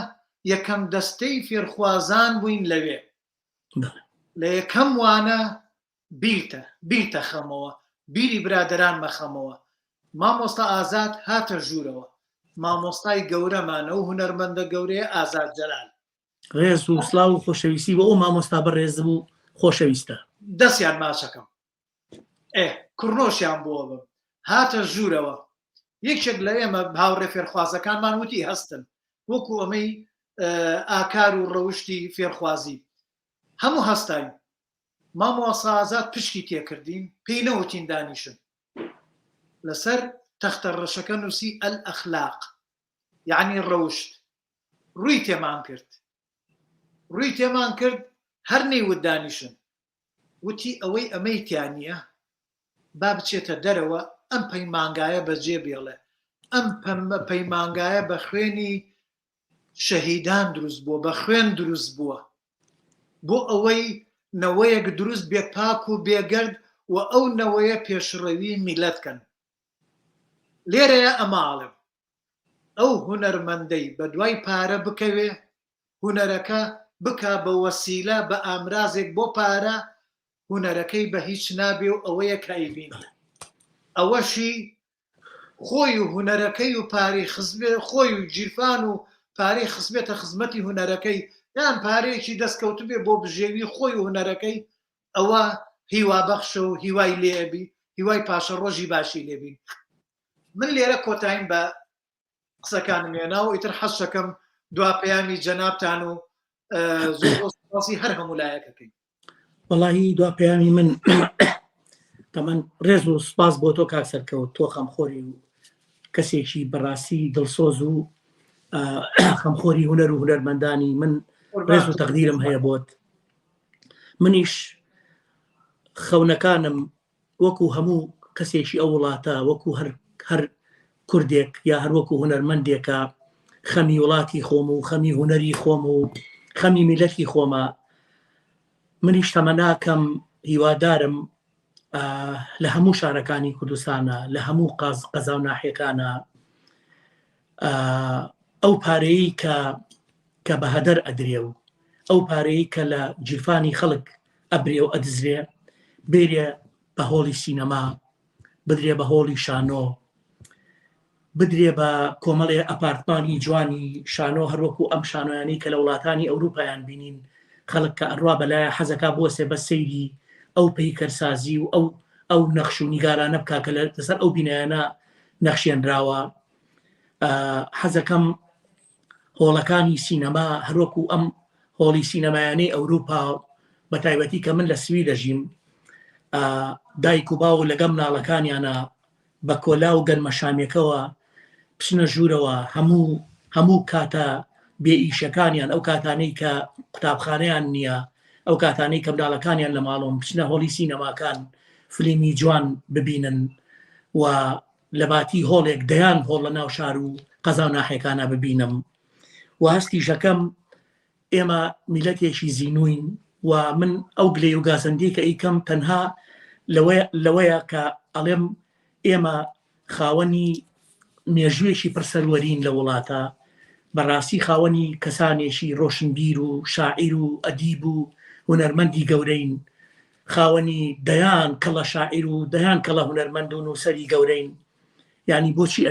یەکەم دەستەی فێرخوازان بووین لەوێ. لە یەکەم وانە بیرتە خەمەوە، بیری برادران مەخەمەوە. مامۆستا ئازاد هاتە ژوورەوە، مامۆستای گەورەمانە و هونەرمەندە گەورەیە ئازاد جەلال. ڕێز و سڵاو و خۆشەویستی بۆ ئەو مامۆستا بەڕێز بوو خۆشەویستە. دەستیان ماچەکەم کوڕنۆشیان بۆ بم، هاتە ژوورەوە. یەکێک لە ئێمە هاوڕێ فێرخوازەکانمان وتی هەستن، وەکو ئەمەی ئاکار و ڕەوشتی فێرخوازی هەموو هەستاین. مامۆستا ئازاد پشتی تێکردین، پێی نەوتین دانیشن. لەسەر تەختە ڕەشەکە نووسی ئەلئەخلاق، یعنی ڕەوشت. ڕووی تێمان کرد، هەر نەیوت دانیشن. وتی ئەوەی ئەمەی تیانە با بچێتە دەرەوە، ئەم پەیمانگایە بەجێ بێڵێ. ئەم پەیمانگایە بە خوێنی شەهیدان دروست بووە، بە خوێن دروست بووە بۆ ئەوەی نەوەیەک دروست بێ پاک و بێگەرد و ئەو نەوەیە پێشڕەوی میلەتکەن. لێرەیە ئەماڵم ئەو هونەرمەندەی بە دوای پارە بکەوێ، هونەرەکە بکا بە وەسیلە بە ئامرازێک بۆ پارە، هونەرەکەی بە هیچ نابێ و ئەوەیە کایبین. ئەوەشی خۆی و هونەرەکەی و پارەی خزمێ، خۆی و جیرفان و پارەی خزمێتە خزمەتی هونەرەکەی، یان پارەیەکی دەستکەوت بێ بۆ بژێوی خۆی و هونەرەکەی. ئەوە هیوا بەخشە و هیوای لێبی، هیوای پاشە ڕۆژی باشی لێبین. من لێرە کۆتایم بە قسەکانم هێنا و ئیتر حەزەکەم دوا پەیامی جەنابتان و زۆرسی هەر هەمولایەکەکەین. وەڵاهی دوا پەیامی من تەمەەن ڕێز و سپاس بۆ تۆ کاک سەرکەوت. تۆ خەمخۆری و کەسێکی بەڕاستی دڵسۆز و خەمخۆری هونەر و هونەرمەندانی من ڕێز و تەقدیرم هەیە بۆت. منیش خەونەکانم وەکو هەموو کەسێکی ئەو وڵاتە، وەکو هەر کوردێک یا هەر وەکو هونەرمەندێکە خەمی وڵاتی خۆم و خەمی هونەری خۆم و خەمی میلەتی خۆمە. منیش تەمە ناکەم، هیوادارم لە هەموو شارەکانی کوردستانە، لە هەموو قەزا و ناحیەکانە ئەو پارەیە کە بە هەدەر ئەدرێ و ئەو پارەیە کە لە جیرفانی خەڵک ئەبرێ و ئەدزرێ بێرێ بە هۆڵی سینەما، بدرێ بە هۆڵی شانۆ، بدرێ بە کۆمەڵێ ئەپارتمانی جوانی شانۆ، هەروەکو ئەم شانۆیانی کە لە وڵاتانی ئەوروپایان بینین خەڵک کە ئەڕوا بەلایە حەزەکە بۆسێ بە سەیری ئەو پەیکەرسازی و ئەو نەخش و نیگارانە بکا کە لەسەر ئەو بینایانە نەخشێنراوە. حەزەکەم هۆڵەکانی سینەما هەروەکو ئەم هۆڵی سینەمایانەی ئەوروپا بە تایبەتی کە من لە سوی دەژیم، دایک و باو لەگەم ناڵەکانیانە بە کۆلا و گەنمەشامێکەوە بچنە ژوورەوە هەموو کاتە بێئیشەکانیان، ئەو کاتانەی کە قوتابخانەیان نییە، ئەو کاتانەی کە منداڵەکانیان لە ماڵۆم بچنە هۆڵی سینەماکان فیلمی جوان ببینن و لە باتی هۆڵێک دەیان هۆڵ لە ناو شار و قەزا و ناحێکانە ببینم. و هەستی ژەکەم ئێمە میلەتێکی زینوین و من ئەو گلەی و گازەندەی کە ئیکەم تەنها لەوەیە کە ئەڵێم ئێمە خاوەنی مێژوێکی پرسەروەرین لە وڵاتە، بەڕاستی خاوەنی کەسانێکی ڕۆشنبیر و شاعیر و ئەدیب و هونەرمەندی گەورەین، خاوەنی دەیان کەڵە شاعیر و دەیان کەڵە هونەرمەند و نووسەری گەورەین. یعنی بۆچی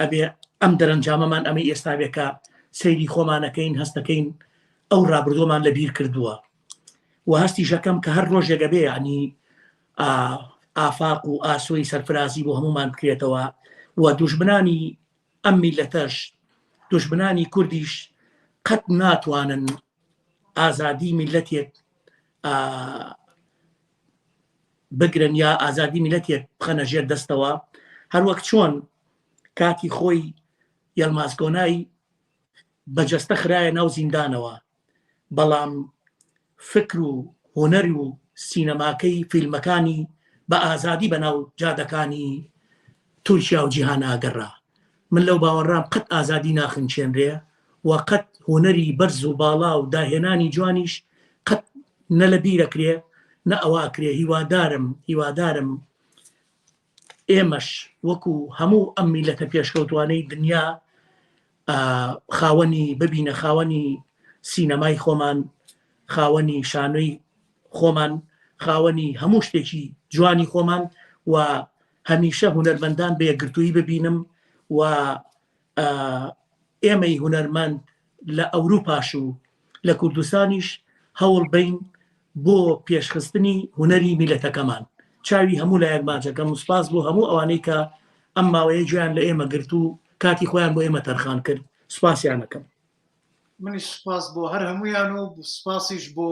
ئەبێ ئەم دەرەنجامەمان ئەمەی ئێستا بێکە سەیری خۆمانەکەین، هەستەکەین ئەو ڕابردۆمان لەبیر کردووە. و هەستی ژەکەم کە هەر ڕۆژێکە بێ ینی ئافاق و ئاسۆی سەرفرازی بۆ هەمومان بکرێتەوە و دوژمنانی ئەم میلەتەش، دوژمنانی کوردیش قەت ناتوانن ئازادی میلەتێک بگرن یا ئازادی میلەتێک بخەنە ژێر دەستەوە. هەروەک چۆن کاتی خۆی یەلماز کۆنای بەجەستە خرایە ناو زیندانەوە، بەڵام فکر و هۆنەر و سینەماکەی فیلمەکانی بە ئازادی بە ناو جادەکانی تورکیا و جیهان ئاگەڕا. من لەو باوەڕام قەت ئازادی ناخنچێنرێ و قەت هۆنەری بەرز و باڵا و داهێنانی جوانیش قەت نە لە بیرەکرێ نە ئەواکرێ. هیوادارم ئێمەش وەکو هەموو ئەم میلەتە پێشکەوتوانەی دنیا خاوەنی ببینە، خاوەنی سینەمای خۆمان، خاوەنی شانۆی خۆمان، خاوەنی هەموو شتێکی جوانی خۆمان و هەمیشە هونەرمەندان بە یەکگرتووی ببینم و ئێمەی هونەرمەند لە ئەوروپاش و لە کوردستانیش هەوڵ بین بۆ پێشخستنی هونەری میلەتەکەمان. چاوی هەموو لایەک ماچەکەم و سپاس بۆ هەموو ئەوانەی کە ئەم ماوەیە گویان لە ئێمە گرت و کاتی خۆیان بۆ ئێمە تەرخان کرد. سپاسیانەکەم. منیش سپاس بۆ هەر هەمویان و سپاسیش بۆ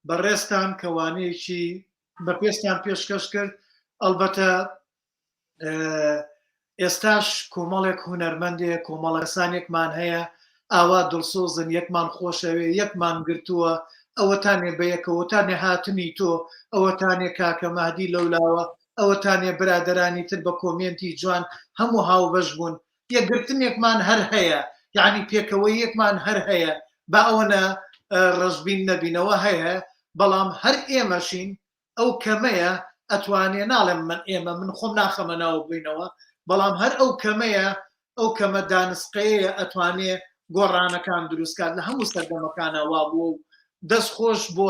بەڕێستان کەوانەیەکی بە پێستان پێشکەش کرد. ئەلبەتە ئێستاش کۆمەڵێک هونەرمەندێک کۆمەڵە کەسانێکمان هەیە ئاوا دڵسۆزن، یەکمان خۆشەوێ، یەکمان گرتووە، ئەوەتانێ بە یەکەوەتانێ هاتنی تۆ، ئەوەتانێ کاکە مەهدی لەولاوە، ئەوەتانێ برادەرانی تر بە کۆمێنتی جوان هەموو هاوبەش بوون. یەکگرتنێکمان هەر هەیە، یعنی پێکەوەی یەکمان هەر هەیە، با ئەوەنە ڕەشبین نەبینەوە هەیە، بەڵام هەر ئێمەشین ئەو کەمەیە ئەتوانێ، ناڵێم من ئێمە من خۆم ناخەمە ناو بینەوە، بەڵام هەر ئەو کەمەیە، ئەو کەمە دانسقەیە ئەتوانێ گۆڕانەکان دروستکات لە هەموو سەردەمەکانە وا بووە و دەست خۆش بۆ